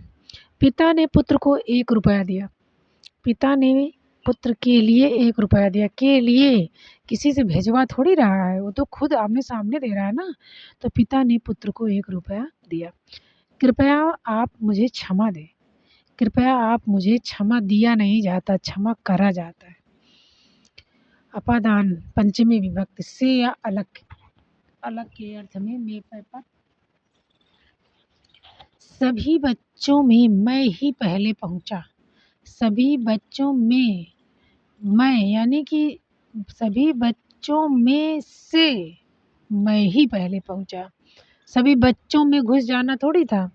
पिता ने पुत्र को 1 रुपया दिया, पिता ने पुत्र के लिए 1 रुपया दिया, के लिए किसी से भेजवा थोड़ी रहा है, वो तो खुद आमने सामने दे रहा है ना, तो पिता ने पुत्र को 1 रुपया दिया। कृपया आप मुझे क्षमा दें, कृपया आप मुझे क्षमा दिया नहीं जाता, क्षमा करा जाता है। अपादान पंचमी विभक्ति से या अलग, अलग के अर्थ में मे पर सभी बच्चों में मैं ही पहले पहुंचा। सभी बच्चों में मैं यानी कि सभी बच्चों में से मैं ही पहले पहुंचा। सभी बच्चों में घुस जाना थोड़ी था,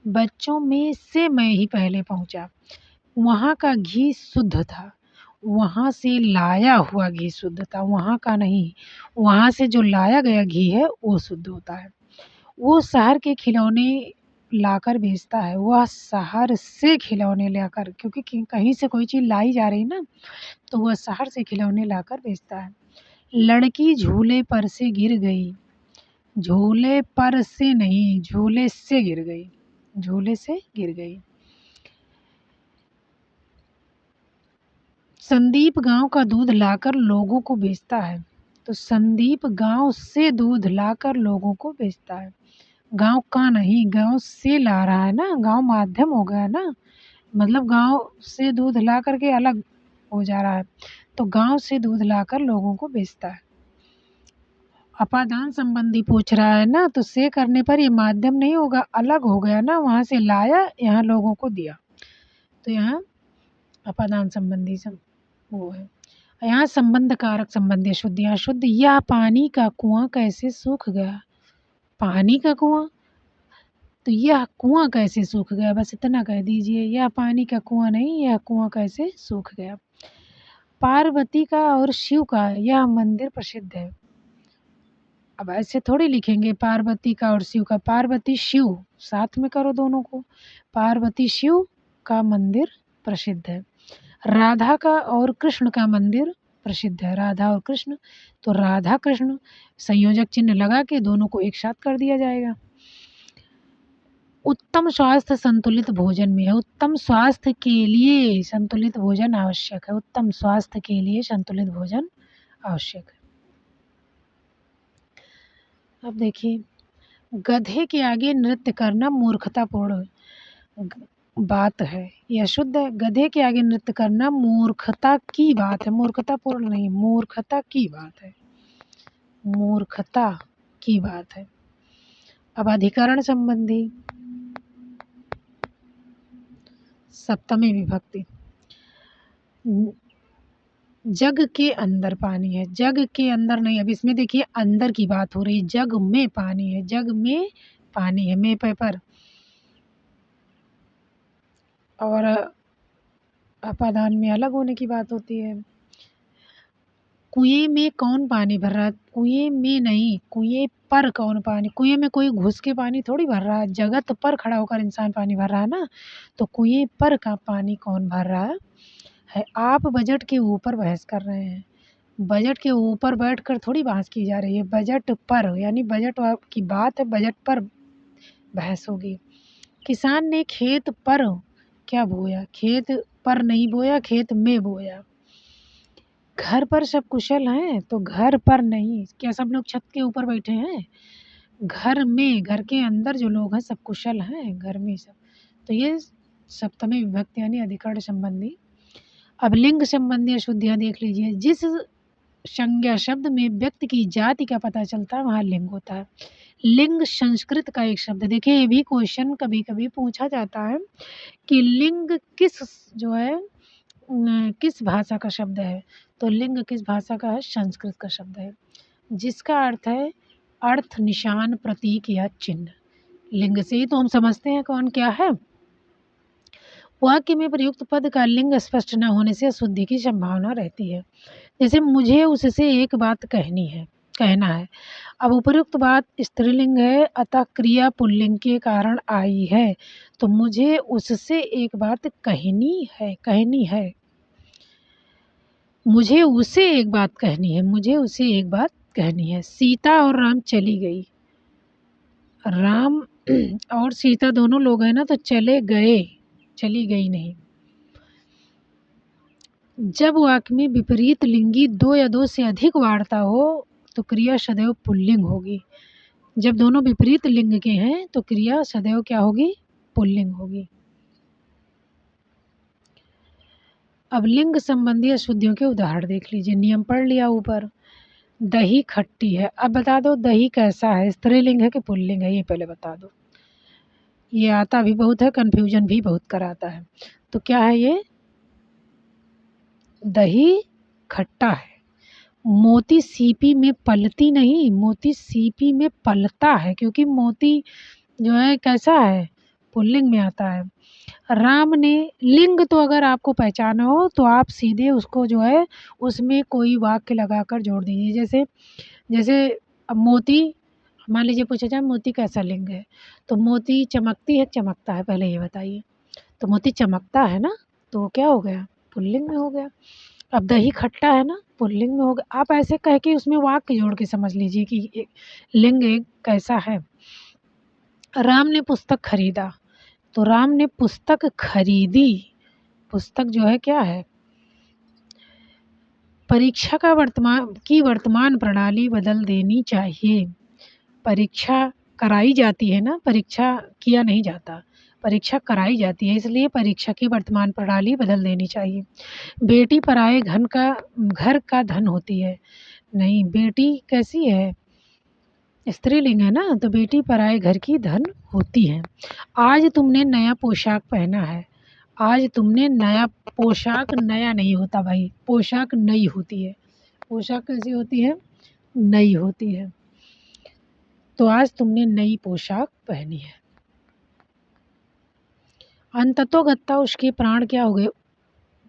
बच्चों में से मैं ही पहले पहुंचा। वहाँ का घी शुद्ध था, वहाँ से लाया हुआ घी शुद्ध था, वहाँ का नहीं। वहाँ से जो लाया गया घी है वो शुद्ध होता है। वो शहर के खिलौने लाकर बेचता है, वह शहर से खिलौने लाकर, क्योंकि कहीं से कोई चीज़ लाई जा रही ना, तो वह शहर से खिलौने लाकर बेचता है। लड़की झूले पर से गिर गई, झूले पर से नहीं, झूले से गिर गई, झूले से गिर गई। संदीप गांव का दूध लाकर लोगों को बेचता है, तो संदीप गांव से दूध लाकर लोगों को बेचता है। गांव का नहीं, गांव से ला रहा है ना, गांव माध्यम हो गया ना, मतलब गांव से दूध ला करके अलग हो जा रहा है, तो गांव से दूध लाकर लोगों को बेचता है। अपादान संबंधी पूछ रहा है ना, तो से करने पर ये माध्यम नहीं होगा, अलग हो गया ना, वहां से लाया, यहाँ लोगों को दिया, तो यहाँ अपादान संबंधी वो है। यहाँ संबंध कारक संबंधी अशुद्ध, यहाँ शुद्ध। यह पानी का कुआं कैसे सूख गया, पानी का कुआं, तो यह कुआं कैसे सूख गया, बस इतना कह दीजिए, यह पानी का कुआं नहीं, यह कुआं कैसे सूख गया। पार्वती का और शिव का यह मंदिर प्रसिद्ध है। अब ऐसे थोड़ी लिखेंगे पार्वती का और शिव का, पार्वती शिव साथ में करो दोनों को, पार्वती शिव का मंदिर प्रसिद्ध है। राधा का और कृष्ण का मंदिर प्रसिद्ध है, राधा और कृष्ण, तो राधा कृष्ण संयोजक चिन्ह लगा के दोनों को एक साथ कर दिया जाएगा। उत्तम स्वास्थ्य संतुलित भोजन में है, उत्तम स्वास्थ्य के लिए संतुलित भोजन आवश्यक है, उत्तम स्वास्थ्य के लिए संतुलित भोजन आवश्यक है। अब देखिए, गधे के आगे नृत्य करना मूर्खतापूर्ण बात है, यह शुद्ध है। गधे के आगे नृत्य करना मूर्खता की बात है, मूर्खतापूर्ण नहीं, मूर्खता की बात है, मूर्खता की बात है। अब अधिकरण संबंधी सप्तमी विभक्ति, जग के अंदर पानी है, जग के अंदर नहीं, अब इसमें देखिए अंदर की बात हो रही है, जग में पानी है, जग में पानी है, में पर और अपादान में अलग होने की बात होती है। कुएं में कौन पानी भर रहा है, कुएं में नहीं, कुएं पर कौन पानी, कुएं में कोई घुस के पानी थोड़ी भर रहा है, जगत पर खड़ा होकर इंसान पानी भर रहा है ना, तो कुएं पर का पानी कौन भर रहा है। आप बजट के ऊपर बहस कर रहे हैं, बजट के ऊपर बैठकर थोड़ी बहस की जा रही है, बजट पर यानी बजट की बात है, बजट पर बहस होगी। किसान ने खेत पर क्या बोया, खेत पर नहीं बोया, खेत में बोया। घर पर सब कुशल हैं, तो घर पर नहीं, क्या सब लोग छत के ऊपर बैठे हैं, घर में, घर के अंदर जो लोग हैं सब कुशल हैं, घर में सब, तो ये सप्तमी विभक्ति यानी अधिकरण संबंधी। अब लिंग संबंधी अशुद्धियाँ देख लीजिए, जिस संज्ञा शब्द में व्यक्ति की जाति का पता चलता है वहाँ लिंग होता है। लिंग संस्कृत का एक शब्द, देखिए ये भी क्वेश्चन कभी कभी पूछा जाता है कि लिंग किस जो है किस भाषा का शब्द है, तो लिंग किस भाषा का है, संस्कृत का शब्द है, जिसका अर्थ है अर्थ, निशान, प्रतीक या चिन्ह। लिंग से ही तो हम समझते हैं कौन क्या है। वाक्य में प्रयुक्त पद का लिंग स्पष्ट न होने से अशुद्धि की संभावना रहती है। जैसे मुझे उससे एक बात कहना है, अब उपयुक्त बात स्त्रीलिंग है, अतः क्रिया पुल्लिंग के कारण आई है, तो मुझे उससे एक बात कहनी है, मुझे उसे एक बात कहनी है, मुझे उसे एक बात कहनी है। सीता और राम चली गई, राम और सीता दोनों लोग हैं ना, तो चले गए, चली गई नहीं। जब वाक्य में विपरीत लिंगी दो या दो से अधिक वार्ता हो तो क्रिया सदैव पुल्लिंग होगी, जब दोनों विपरीत लिंग के हैं तो क्रिया सदैव क्या होगी? पुल्लिंग होगी। अब लिंग संबंधी अशुद्धियों के उदाहरण देख लीजिए। नियम पढ़ लिया ऊपर। दही खट्टी है। अब बता दो दही कैसा है, स्त्रीलिंग है कि पुल्लिंग है, ये पहले बता दो। ये आता भी बहुत है, कंफ्यूजन भी बहुत कराता है। तो क्या है ये? दही खट्टा है। मोती सीपी में पलती नहीं, मोती सीपी में पलता है, क्योंकि मोती जो है कैसा है? पुल्लिंग में आता है। राम ने, लिंग तो अगर आपको पहचाना हो तो आप सीधे उसको जो है उसमें कोई वाक्य लगाकर जोड़ दीजिए। जैसे जैसे अब मोती, मान लीजिए पूछा जाए मोती कैसा लिंग है, तो मोती चमकती है चमकता है, पहले ये बताइए। तो मोती चमकता है ना, तो वो क्या हो गया? पुल्लिंग में हो गया। अब दही खट्टा है ना, पुल्लिंग में हो गया। आप ऐसे कह के उसमें वाक्य जोड़ के समझ लीजिए कि लिंग एक कैसा है। राम ने पुस्तक खरीदा, तो राम ने पुस्तक खरीदी। पुस्तक जो है क्या है? परीक्षा का वर्तमान प्रणाली बदल देनी चाहिए। परीक्षा कराई जाती है ना, परीक्षा किया नहीं जाता, परीक्षा कराई जाती है, इसलिए परीक्षा की वर्तमान प्रणाली बदल देनी चाहिए। बेटी पराए घर का धन होती है। नहीं, बेटी कैसी है? स्त्रीलिंग है ना, तो बेटी पराए घर की धन होती है। आज तुमने नया पोशाक पहना है। आज तुमने नया पोशाक, नया नहीं होता भाई, पोशाक नई होती है। पोशाक कैसी होती है? नई होती है। तो आज तुमने नई पोशाक पहनी है। अंततोगत्ता उसके प्राण क्या हो गए?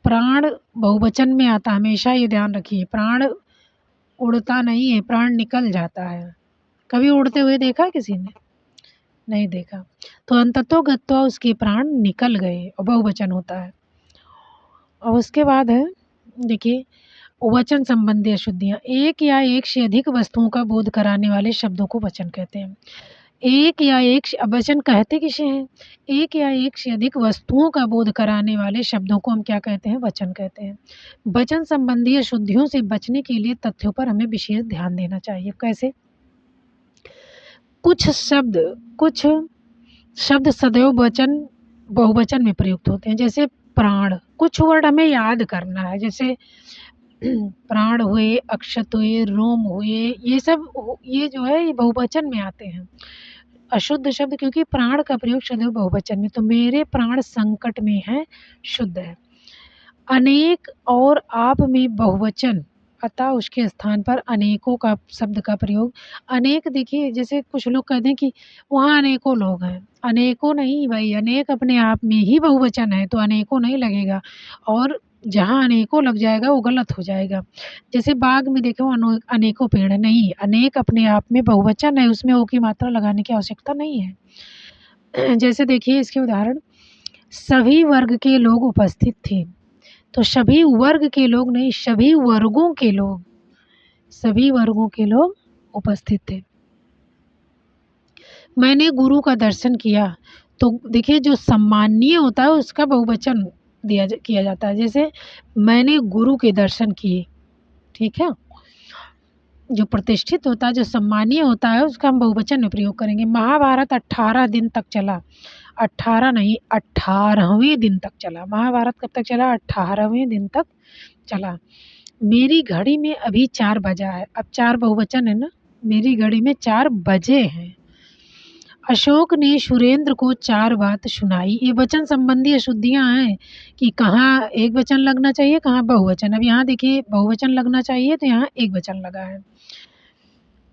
प्राण बहुवचन में आता, हमेशा ये ध्यान रखिए। प्राण उड़ता नहीं है, प्राण निकल जाता है। कभी उड़ते हुए देखा किसी ने? नहीं देखा। तो अंततोगत्वा उसके प्राण निकल गए, और बहुवचन होता है। और उसके बाद है, देखिए, वचन संबंधी अशुद्धियाँ। एक या एक से अधिक वस्तुओं का बोध कराने वाले शब्दों को वचन कहते हैं। एक या एक, अब वचन कहते किसे हैं? एक या एक से अधिक वस्तुओं का बोध कराने वाले शब्दों को हम क्या कहते हैं? वचन कहते हैं। वचन संबंधी अशुद्धियों से बचने के लिए तथ्यों पर हमें विशेष ध्यान देना चाहिए। कैसे? कुछ शब्द सदैव बहुवचन में प्रयुक्त होते हैं, जैसे प्राण। कुछ वर्ड हमें याद करना है, जैसे प्राण हुए, अक्षत हुए, रोम हुए, ये सब ये जो है ये बहुवचन में आते हैं। अशुद्ध शब्द, क्योंकि प्राण का प्रयोग सदैव बहुवचन में, तो मेरे प्राण संकट में है, शुद्ध है। अनेक और आप में बहुवचन, अतः उसके स्थान पर अनेकों का शब्द का प्रयोग। अनेक, देखिए जैसे कुछ लोग कहते हैं कि वहाँ अनेकों लोग हैं, अनेकों नहीं भाई, अनेक अपने आप में ही बहुवचन है, तो अनेकों नहीं लगेगा। और जहाँ अनेकों लग जाएगा वो गलत हो जाएगा। जैसे बाग में देखो अनेकों पेड़ है, नहीं, अनेक अपने आप में बहुवचन है, उसमें ओ की मात्रा लगाने की आवश्यकता नहीं है। जैसे देखिए इसके उदाहरण, सभी वर्ग के लोग उपस्थित थे, तो सभी वर्ग के लोग नहीं, सभी वर्गों के लोग, सभी वर्गों के लोग उपस्थित थे। मैंने गुरु का दर्शन किया, तो देखिए जो सम्माननीय होता है उसका बहुवचन किया जाता है। जैसे मैंने गुरु के दर्शन किए, ठीक है। जो प्रतिष्ठित होता है, जो सम्मानीय होता है, उसका हम बहुवचन में प्रयोग करेंगे। महाभारत 18 दिन तक चला। 18 नहीं, 18वें दिन तक चला। महाभारत कब तक चला? 18वें दिन तक चला। मेरी घड़ी में अभी 4 बजा है। अब 4 बहुवचन है ना, मेरी घड़ी में 4 बजे हैं। अशोक ने सुरेंद्र को 4 बात सुनाई। ये वचन संबंधी अशुद्धियाँ हैं कि कहाँ एक वचन लगना चाहिए, कहाँ बहुवचन। अब यहाँ देखिए बहुवचन लगना चाहिए तो यहाँ एक वचन लगा है,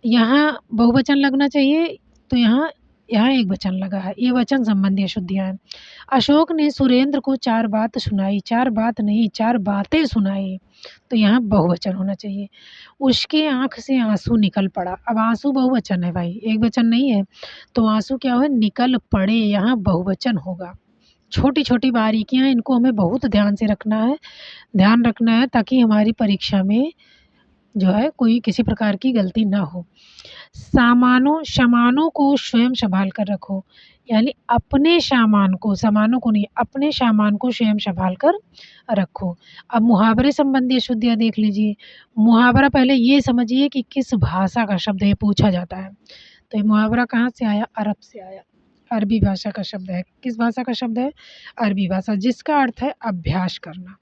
यहाँ बहुवचन लगना चाहिए तो यहाँ यहाँ एक वचन लगा है। ये वचन संबंधी अशुद्धियाँ हैं। अशोक ने सुरेंद्र को 4 बात सुनाई, 4 बात नहीं 4 बातें सुनाई, तो यहाँ बहुवचन होना चाहिए। उसके आँख से आँसू निकल पड़ा। अब आँसू बहुवचन है भाई, एक वचन नहीं है, तो आँसू क्या हुआ? निकल पड़े, यहाँ बहुवचन होगा। छोटी-छोटी बारीकियाँ, इनको हमें बहुत ध्यान से ध्यान रखना है, ताकि हमारी परीक्षा में जो है कोई किसी प्रकार की गलती ना हो। सामानों को स्वयं सँभाल कर रखो, यानी अपने सामानों को नहीं, अपने सामान को स्वयं सँभाल कर रखो। अब मुहावरे संबंधी अशुद्धियाँ देख लीजिए। मुहावरा पहले ये समझिए कि किस भाषा का शब्द है, पूछा जाता है। तो ये मुहावरा कहाँ से आया? अरब से आया। अरबी भाषा का शब्द है। किस भाषा का शब्द है? अरबी भाषा, जिसका अर्थ है अभ्यास करना।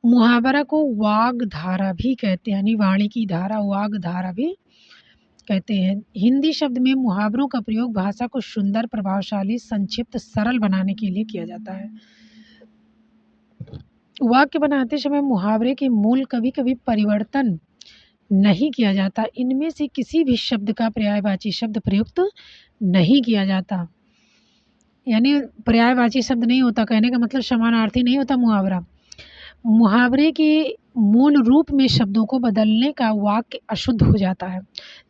मुहावरा को वाग्धारा भी कहते हैं, यानी वाणी की धारा, वाग्धारा भी कहते हैं। हिंदी शब्द में मुहावरों का प्रयोग भाषा को सुंदर, प्रभावशाली, संक्षिप्त, सरल बनाने के लिए किया जाता है। वाक्य बनाते समय मुहावरे के मूल कभी कभी परिवर्तन नहीं किया जाता। इनमें से किसी भी शब्द का पर्यायवाची शब्द प्रयुक्त नहीं किया जाता, यानी पर्यायवाची शब्द नहीं होता, कहने का मतलब समानार्थी नहीं होता मुहावरा। मुहावरे के मूल रूप में शब्दों को बदलने का वाक्य अशुद्ध हो जाता है।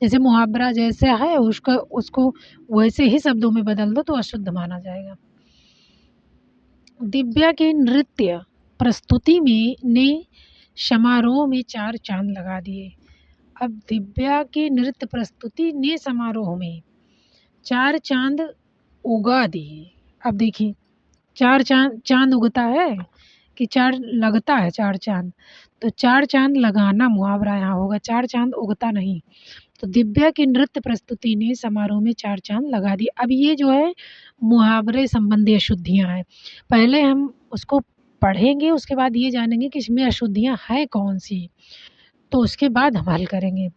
जैसे मुहावरा जैसे है उसको वैसे ही शब्दों में बदल दो तो अशुद्ध माना जाएगा। दिव्या के नृत्य प्रस्तुति में ने समारोह में 4 चांद लगा दिए। अब दिव्या की नृत्य प्रस्तुति ने समारोह में 4 चांद उगा दिए। अब देखिए, 4 चांद उगता है कि 4 लगता है 4 चांद? तो 4 चांद लगाना मुहावरा यहाँ होगा, 4 चांद उगता नहीं। तो दिव्या की नृत्य प्रस्तुति ने समारोह में 4 चांद लगा दिए। अब ये जो है मुहावरे संबंधी अशुद्धियाँ हैं। पहले हम उसको पढ़ेंगे, उसके बाद ये जानेंगे कि इसमें अशुद्धियाँ हैं कौन-सी, तो उसके बाद हम हल करेंगे।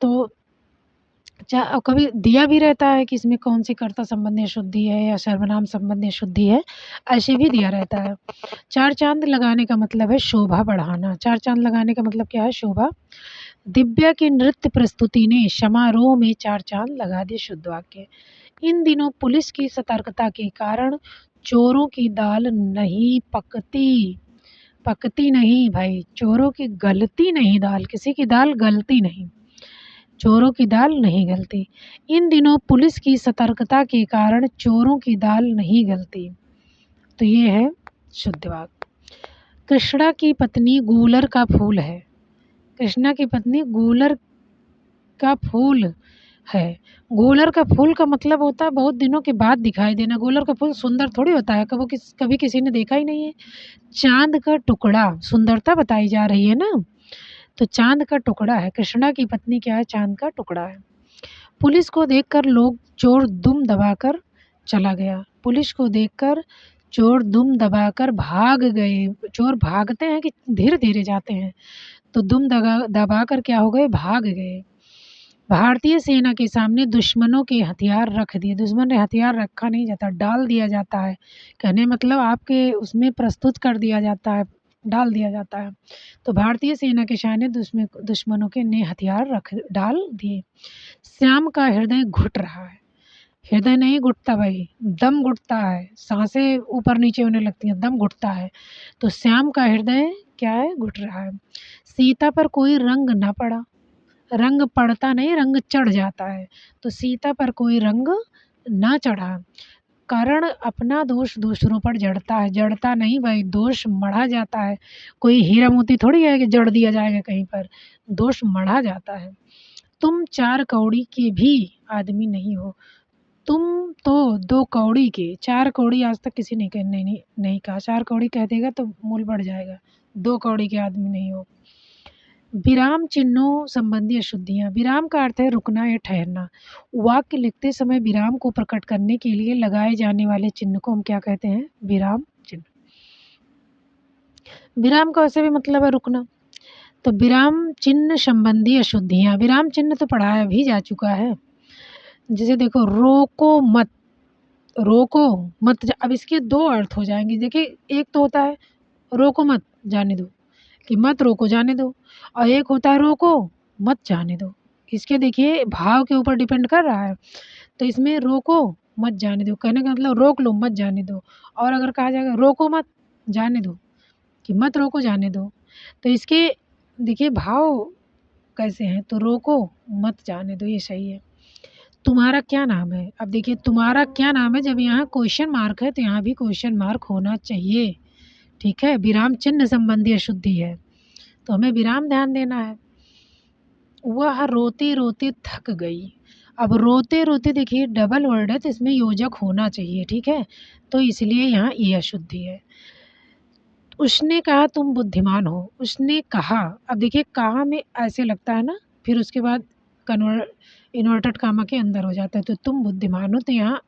तो कभी दिया भी रहता है कि इसमें कौन-सी कर्ता संबंधी अशुद्धि है या सर्वनाम संबंधी अशुद्धि है, ऐसे भी दिया रहता है। 4 चाँद लगाने का मतलब है शोभा बढ़ाना। 4 चाँद लगाने का मतलब क्या है? शोभा। दिव्या की नृत्य प्रस्तुति ने समारोह में 4 चाँद लगा दिए, शुद्ध वाक्य। इन दिनों पुलिस की सतर्कता के कारण चोरों की दाल नहीं पकती। पकती नहीं भाई, चोरों की गलती नहीं दाल, किसी की दाल गलती नहीं। चोरों की दाल नहीं गलती। इन दिनों पुलिस की सतर्कता के कारण चोरों की दाल नहीं गलती। तो ये है शुद्ध वाक्य। कृष्णा की पत्नी गूलर का फूल है। कृष्णा की पत्नी गूलर का फूल है। गूलर का फूल का मतलब होता है बहुत दिनों के बाद दिखाई देना। गूलर का फूल सुंदर थोड़ी होता है, कभी किसी ने देखा ही नहीं है। चाँद का टुकड़ा सुंदरता बताई जा रही है ना, तो चाँद का टुकड़ा है। कृष्णा की पत्नी क्या है? चाँद का टुकड़ा है। पुलिस को देखकर लोग चोर दुम दबाकर चला गया। पुलिस को देखकर चोर दुम दबाकर भाग गए। चोर भागते हैं कि धीरे-धीरे जाते हैं, तो दुम दबाकर क्या हो गए? भाग गए। भारतीय सेना के सामने दुश्मनों के हथियार रख दिए। दुश्मन ने हथियार रखा नहीं जाता, डाल दिया जाता है। कहने मतलब आपके उसमें प्रस्तुत कर दिया जाता है, डाल दिया जाता है। तो भारतीय सेना के सामने दुश्मनों के ने हथियार डाल दिए। श्याम का हृदय घुट रहा है। हृदय नहीं घुटता भाई, दम घुटता है। साँसें ऊपर-नीचे होने लगती हैं, दम घुटता है। तो श्याम का हृदय क्या है? घुट रहा है। सीता पर कोई रंग ना पड़ा। रंग पड़ता नहीं, रंग चढ़ जाता है। तो सीता पर कोई रंग ना चढ़ा। कारण अपना दोष दूसरों पर जड़ता है। जड़ता नहीं भाई, दोष मढ़ा जाता है। कोई हीरा मोती थोड़ी है कि जड़ दिया जाएगा कहीं पर, दोष मढ़ा जाता है। तुम 4 कौड़ी के भी आदमी नहीं हो। तुम तो 2 कौड़ी के, 4 कौड़ी आज तक किसी ने नहीं कहा। 4 कौड़ी कह देगा तो मूल बढ़ जाएगा। 2 कौड़ी के आदमी नहीं हो। विराम चिन्हों संबंधी अशुद्धियाँ। विराम का अर्थ है रुकना या ठहरना। वाक्य लिखते समय विराम को प्रकट करने के लिए लगाए जाने वाले चिन्ह को हम क्या कहते हैं? विराम चिन्ह। विराम का वैसे भी मतलब है रुकना। तो विराम चिन्ह संबंधी अशुद्धियाँ। विराम चिन्ह तो पढ़ाया भी जा चुका है। जैसे देखो, रोको मत, रोको मत। अब इसके 2 अर्थ हो जाएँगे। देखिए, एक तो होता है रोको मत, जाने दो, कि मत रोको, जाने दो, और एक होता है रोको मत, जाने दो। इसके देखिए भाव के ऊपर डिपेंड कर रहा है। तो इसमें रोको मत, जाने दो, कहने का मतलब रोक लो, मत जाने दो। और अगर कहा जाएगा रोको मत, जाने दो, कि मत रोको, जाने दो, तो इसके देखिए भाव कैसे हैं। तो रोको मत, जाने दो, ये सही है। तुम्हारा क्या नाम है? अब देखिए, तुम्हारा क्या नाम है, जब यहाँ क्वेश्चन मार्क है तो यहाँ भी क्वेश्चन मार्क होना चाहिए, ठीक है। विराम चिन्ह संबंधी अशुद्धि है, तो हमें विराम ध्यान देना है। वह रोते-रोते थक गई। अब रोते-रोते देखिए डबल वर्ड है, तो इसमें योजक होना चाहिए, ठीक है। तो इसलिए यहाँ ये अशुद्धि है। उसने कहा तुम बुद्धिमान हो। उसने कहा, अब देखिए कहा में ऐसे लगता है ना, फिर उसके बाद इन्वर्टेड कामा के अंदर हो जाता है। तो तुम बुद्धिमान हो, तो यहाँ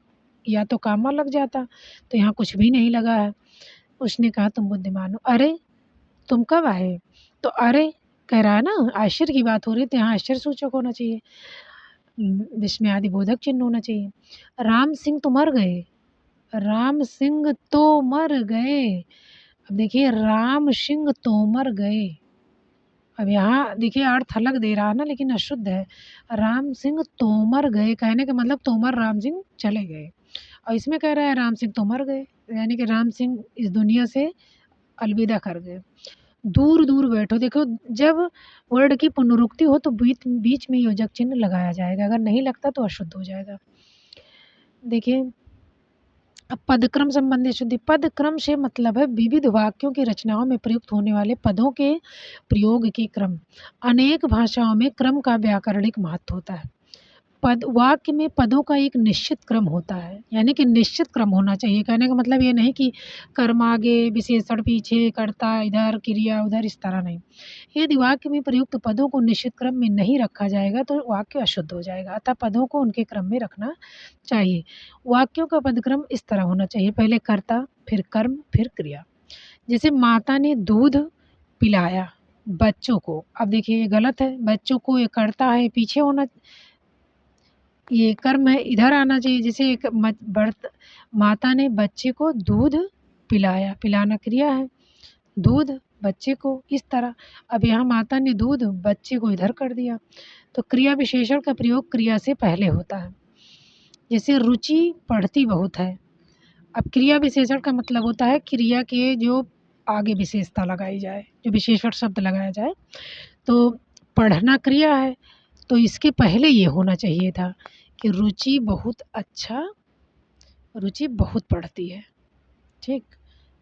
या तो कामा लग जाता, तो यहाँ कुछ भी नहीं लगा है। उसने कहा तुम बुद्धिमान हो। अरे तुम कब आए? तो अरे कह रहा है ना, आश्चर्य की बात हो रही है, तो यहाँ आश्चर्य सूचक होना चाहिए, विस्मयादि बोधक चिन्ह होना चाहिए। राम सिंह तो मर गए, राम सिंह तो मर गए। अब देखिए राम सिंह तोमर गए। अब यहाँ देखिए अर्थ अलग दे रहा है ना, लेकिन अशुद्ध है। राम सिंह तोमर गए, कहने का मतलब तोमर राम सिंह चले गए, और इसमें कह रहा है राम सिंह तोमर गए, यानी कि राम सिंह इस दुनिया से अलविदा कर गए। दूर दूर बैठो, देखो जब वर्ड की पुनरुक्ति हो तो बीच बीच में योजक चिन्ह लगाया जाएगा, अगर नहीं लगता तो अशुद्ध हो जाएगा। देखिए अब पदक्रम संबंधी शुद्धि। पदक्रम से मतलब है विविध वाक्यों की रचनाओं में प्रयुक्त होने वाले पदों के प्रयोग के क्रम। अनेक भाषाओं में क्रम का व्याकरणिक महत्व होता है। पद वाक्य में पदों का एक निश्चित क्रम होता है, यानी कि निश्चित क्रम होना चाहिए। कहने का मतलब ये नहीं कि कर्म आगे विशेषण पीछे, कर्ता इधर क्रिया उधर, इस तरह नहीं। यदि वाक्य में प्रयुक्त पदों को निश्चित क्रम में नहीं रखा जाएगा तो वाक्य अशुद्ध हो जाएगा, अतः पदों को उनके क्रम में रखना चाहिए। वाक्यों का पदक्रम इस तरह होना चाहिए, पहले कर्ता, फिर कर्म, फिर क्रिया। जैसे माता ने दूध पिलाया बच्चों को। अब देखिए ये गलत है, बच्चों को ये कर्ता है, पीछे होना, ये कर्म है, इधर आना चाहिए। जैसे एक माता ने बच्चे को दूध पिलाया, पिलाना क्रिया है, दूध बच्चे को, इस तरह। अब यहाँ माता ने दूध बच्चे को इधर कर दिया, तो क्रिया विशेषण का प्रयोग क्रिया से पहले होता है। जैसे रुचि पढ़ती बहुत है। अब क्रिया विशेषण का मतलब होता है क्रिया के जो आगे विशेषता लगाई जाए, जो विशेषण शब्द लगाया जाए। तो पढ़ना क्रिया है, तो इसके पहले ये होना चाहिए था कि रुचि बहुत अच्छा, रुचि बहुत पढ़ती है, ठीक,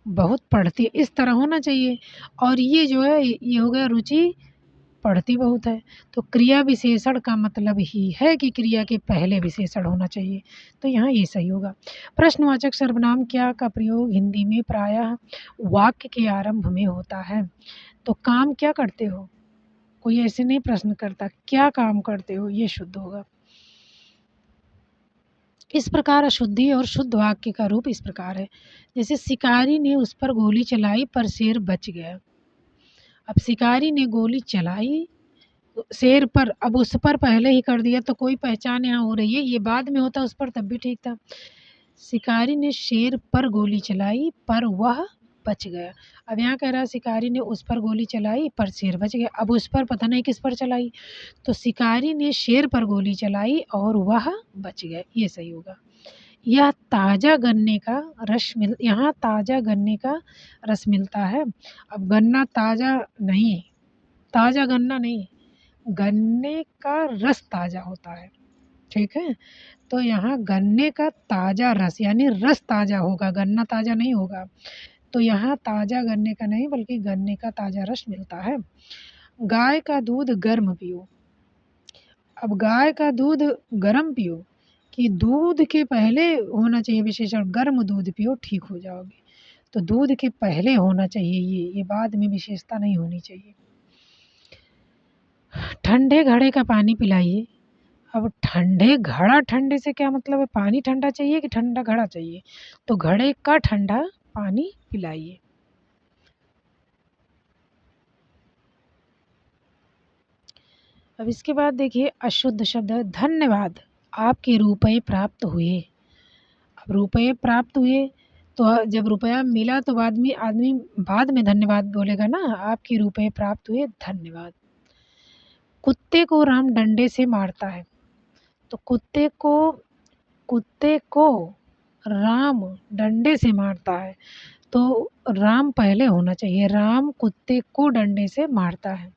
बहुत पढ़ती है, इस तरह होना चाहिए। और ये जो है ये हो गया रुचि पढ़ती बहुत है। तो क्रिया विशेषण का मतलब ही है कि क्रिया के पहले विशेषण होना चाहिए, तो यहाँ ये सही होगा। प्रश्नवाचक सर्वनाम क्या का प्रयोग हिंदी में प्रायः वाक्य के आरंभ में होता है। तो काम क्या करते हो, कोई ऐसे नहीं प्रश्न करता क्या काम करते हो, ये शुद्ध होगा। इस प्रकार अशुद्धि और शुद्ध वाक्य का रूप इस प्रकार है। जैसे शिकारी ने उस पर गोली चलाई पर शेर बच गया। अब शिकारी ने गोली चलाई शेर पर, अब उस पर पहले ही कर दिया तो कोई पहचान यहाँ हो रही है, ये बाद में होता उस पर तब भी ठीक था। शिकारी ने शेर पर गोली चलाई पर वह बच गया। अब यहाँ कह रहा है शिकारी ने उस पर गोली चलाई पर शेर बच गया, अब उस पर पता नहीं किस पर चलाई, तो शिकारी ने शेर पर गोली चलाई और वह बच गया, ये सही होगा। यह ताज़ा गन्ने का रस यहाँ ताज़ा गन्ने का रस मिलता है। अब गन्ना ताज़ा नहीं, ताज़ा गन्ना नहीं, गन्ने का रस ताज़ा होता है, ठीक है। तो यहाँ गन्ने का ताज़ा रस यानी रस ताज़ा होगा, गन्ना ताज़ा नहीं होगा। तो यहाँ ताज़ा गन्ने का नहीं बल्कि गन्ने का ताज़ा रस मिलता है। गाय का दूध गर्म पियो। अब गाय का दूध गर्म पियो कि दूध के पहले होना चाहिए विशेषण, गर्म दूध पियो ठीक हो जाओगे। तो दूध के पहले होना चाहिए ये बाद में विशेषता नहीं होनी चाहिए। ठंडे घड़े का पानी पिलाइए। अब ठंडे घड़ा, ठंडे से क्या मतलब है, पानी ठंडा चाहिए कि ठंडा घड़ा चाहिए, तो घड़े का ठंडा पानी पिलाइए। अब इसके बाद देखिए अशुद्ध शब्द है धन्यवाद, आपके रुपए प्राप्त हुए। अब रुपए प्राप्त हुए, तो जब रुपया मिला तो आदमी बाद में धन्यवाद बोलेगा ना, आपके रुपए प्राप्त हुए धन्यवाद। कुत्ते को राम डंडे से मारता है। तो कुत्ते को राम डंडे से मारता है, तो राम पहले होना चाहिए, राम कुत्ते को डंडे से मारता है।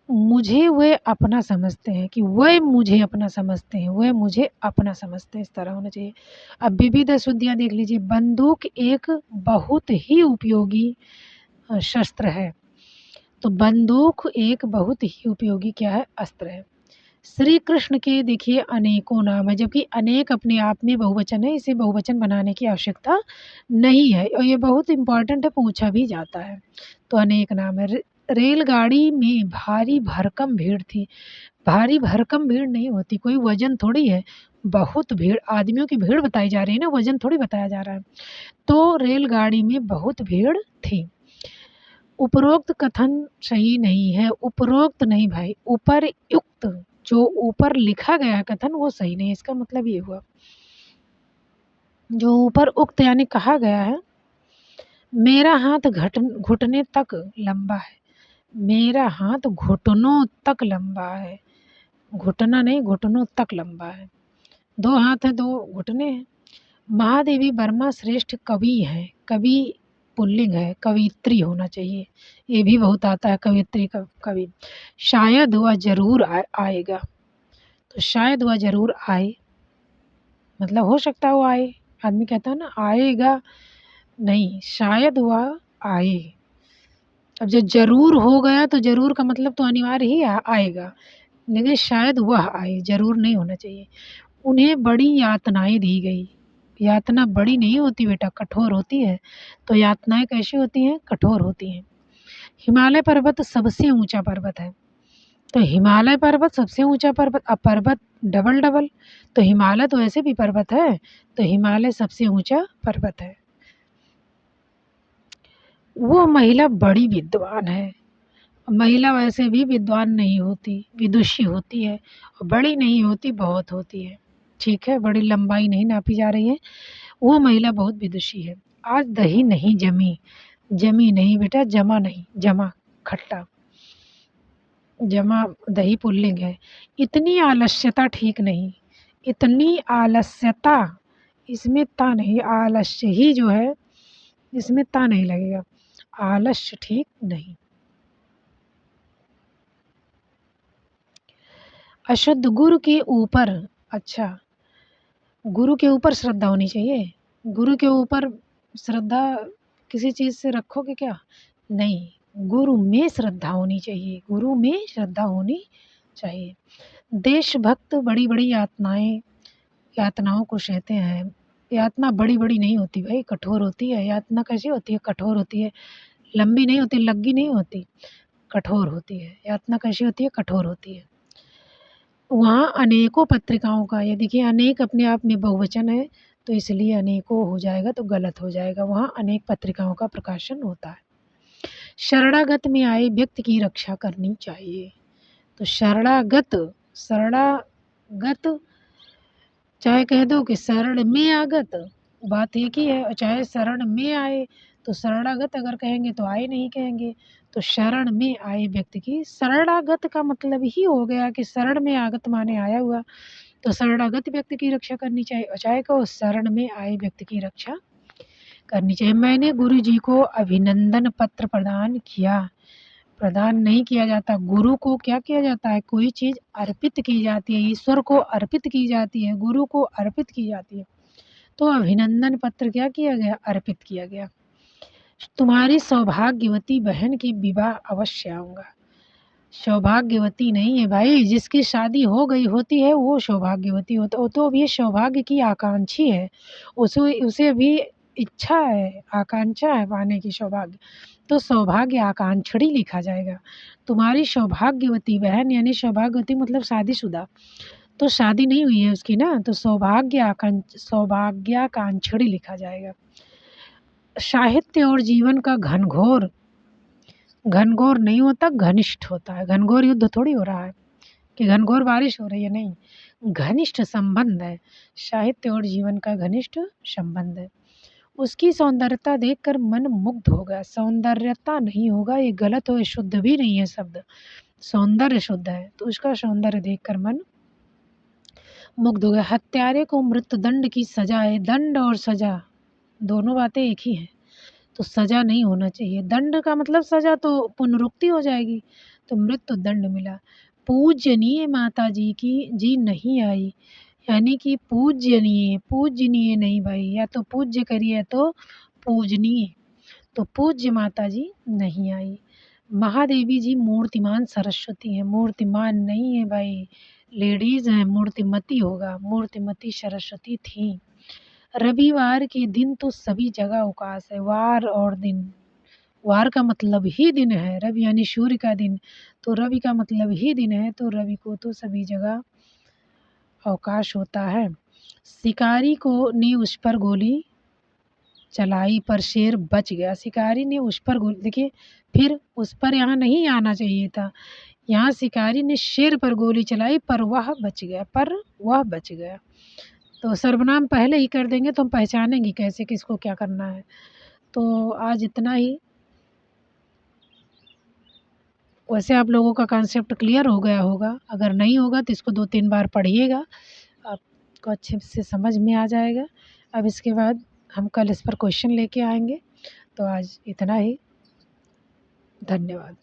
मुझे वह अपना समझते हैं, कि वह मुझे अपना समझते हैं, वह मुझे अपना समझते हैं, इस तरह होना चाहिए। अब विविध अशुद्धियाँ देख लीजिए। बंदूक एक बहुत ही उपयोगी शस्त्र है। तो बंदूक एक बहुत ही उपयोगी क्या है, अस्त्र है। श्री कृष्ण के देखिए अनेकों नाम है, जबकि अनेक अपने आप में बहुवचन है, इसे बहुवचन बनाने की आवश्यकता नहीं है, और ये बहुत इम्पॉर्टेंट है, पूछा भी जाता है। तो अनेक नाम है। रेलगाड़ी में भारी भरकम भीड़ थी। भारी भरकम भीड़ नहीं होती, कोई वज़न थोड़ी है, बहुत भीड़, आदमियों की भीड़ बताई जा रही है ना, वज़न थोड़ी बताया जा रहा है। तो रेलगाड़ी में बहुत भीड़ थी। उपरोक्त कथन सही नहीं है, उपरोक्त नहीं भाई, उपरयुक्त, जो ऊपर लिखा गया है कथन वो सही नहीं है, इसका मतलब ये हुआ। जो ऊपर उक्त यानी कहा गया है, मेरा हाथ घुटने तक लंबा है, मेरा हाथ घुटनों तक लंबा है, घुटना नहीं घुटनों तक लंबा है, 2 हाथ है 2 घुटने हैं। महादेवी वर्मा श्रेष्ठ कवि हैं, कवि पुल्लिंग है, कवियत्री होना चाहिए, ये भी बहुत आता है कवियत्री का कवि। शायद वह ज़रूर आएगा, तो शायद वह ज़रूर आए, मतलब हो सकता है वो आए, आदमी कहता है ना आएगा, नहीं शायद वह आए। अब जब ज़रूर हो गया तो ज़रूर का मतलब तो अनिवार्य ही आएगा, लेकिन शायद वह आए, ज़रूर नहीं होना चाहिए। उन्हें बड़ी यातनाएँ दी गई, यातना बड़ी नहीं होती बेटा, कठोर होती है। तो यातनाएँ कैसी होती हैं? कठोर होती हैं। हिमालय पर्वत सबसे ऊँचा पर्वत है, तो हिमालय पर्वत सबसे ऊँचा पर्वत, अब पर्वत डबल-डबल, तो हिमालय तो वैसे भी पर्वत है, तो हिमालय सबसे ऊँचा पर्वत है। वो महिला बड़ी विद्वान है, महिला वैसे भी विद्वान नहीं होती, विदुषी होती है, और बड़ी नहीं होती, बहुत होती है। ठीक है, बड़ी लंबाई नहीं नापी जा रही है, वो महिला बहुत विदुषी है। आज दही नहीं जमी, जमी नहीं बेटा, जमा नहीं, जमा खट्टा, जमा दही पुल्लिंग है। इतनी आलस्यता ठीक नहीं, इतनी आलस्यता, इसमें ता नहीं, आलस्य ही जो है इसमें ता नहीं लगेगा, आलस्य ठीक नहीं। अशुद्ध गुरु के ऊपर, अच्छा गुरु के ऊपर श्रद्धा होनी चाहिए, गुरु के ऊपर श्रद्धा किसी चीज़ से रखोगे क्या? नहीं, गुरु में श्रद्धा होनी चाहिए, गुरु में श्रद्धा होनी चाहिए। देशभक्त बड़ी-बड़ी यातनाओं को सहते हैं। यातना बड़ी-बड़ी नहीं होती भाई, कठोर होती है। यातना कैसी होती है? कठोर होती है, लंबी नहीं होती, लग्गी नहीं होती, कठोर होती है। यातना कैसी होती है? कठोर होती है। वहाँ अनेकों पत्रिकाओं का, ये देखिए अनेक अपने आप में बहुवचन है, तो इसलिए अनेकों हो जाएगा तो गलत हो जाएगा, वहाँ अनेक पत्रिकाओं का प्रकाशन होता है। शरणागत में आए व्यक्ति की रक्षा करनी चाहिए, तो शरणागत, शरणागत चाहे कह दो कि शरण में आगत, बात एक ही है, और चाहे शरण में आए, तो शरणागत अगर कहेंगे तो आए नहीं कहेंगे, तो शरण में आए व्यक्ति की, शरणागत का मतलब ही हो गया कि शरण में आगत माने आया हुआ, तो शरणागत व्यक्ति की रक्षा करनी चाहिए, और चाहे कहो शरण में आए व्यक्ति की रक्षा करनी चाहिए। मैंने गुरुजी को अभिनंदन पत्र प्रदान किया, प्रदान नहीं किया जाता, गुरु को क्या किया जाता है? कोई चीज़ अर्पित की जाती है, ईश्वर को अर्पित की जाती है, गुरु को अर्पित की जाती है, तो अभिनंदन पत्र क्या किया गया? अर्पित किया गया। तुम्हारी सौभाग्यवती बहन की विवाह अवश्य आऊँगा। सौभाग्यवती नहीं है भाई, जिसकी शादी हो गई होती है वो सौभाग्यवती होता, वो तो अभी सौभाग्य की आकांक्षी है, उसे अभी इच्छा है, आकांक्षा है पाने की सौभाग्य, तो सौभाग्य आकांक्षी लिखा जाएगा। तुम्हारी सौभाग्यवती बहन यानी सौभाग्यवती मतलब शादीशुदा, तो शादी नहीं हुई है उसकी ना, तो सौभाग्याकांक्षी लिखा जाएगा। साहित्य और जीवन का घनघोर, घनघोर नहीं होता, घनिष्ठ होता है। घनघोर युद्ध थोड़ी हो रहा है कि घनघोर बारिश हो रही है, नहीं, घनिष्ठ संबंध है, साहित्य और जीवन का घनिष्ठ संबंध है। उसकी सौंदर्यता देखकर मन मुग्ध होगा, सौंदर्यता नहीं होगा, ये गलत हो, ये शुद्ध भी नहीं है शब्द, सौंदर्य शुद्ध है, तो उसका सौंदर्य देखकर मन मुग्ध हो गया। हत्यारे को मृत्युदंड की सजा है, दंड और सजा दोनों बातें एक ही हैं, तो सजा नहीं होना चाहिए, दंड का मतलब सजा तो पुनरुक्ति हो जाएगी, तो मृत्यु दंड मिला। पूजनीय माता जी की जी नहीं आई, यानी कि पूजनीय, पूजनीय नहीं भाई, या तो पूज्य करिए या तो पूजनीय, तो पूज्य माता जी नहीं आई। महादेवी जी मूर्तिमान सरस्वती हैं, मूर्तिमान नहीं है भाई, लेडीज हैं, मूर्तिमती होगा, मूर्तिमती सरस्वती थी। रविवार के दिन तो सभी जगह अवकाश है, वार और दिन, वार का मतलब ही दिन है, रवि यानी सूर्य का दिन, तो रवि का मतलब ही दिन है, तो रवि को तो सभी जगह अवकाश होता है। शिकारी को ने उस पर गोली चलाई पर शेर बच गया। शिकारी ने उस पर गोली, देखिए फिर उस पर यहाँ नहीं आना चाहिए था, यहाँ शिकारी ने शेर पर गोली चलाई पर वह बच गया, पर वह बच गया। तो सर्वनाम पहले ही कर देंगे तो हम पहचानेंगे कैसे किसको क्या करना है। तो आज इतना ही। वैसे आप लोगों का कॉन्सेप्ट क्लियर हो गया होगा, अगर नहीं होगा तो इसको 2-3 बार पढ़िएगा, आपको अच्छे से समझ में आ जाएगा। अब इसके बाद हम कल इस पर क्वेश्चन लेके आएँगे। तो आज इतना ही। धन्यवाद।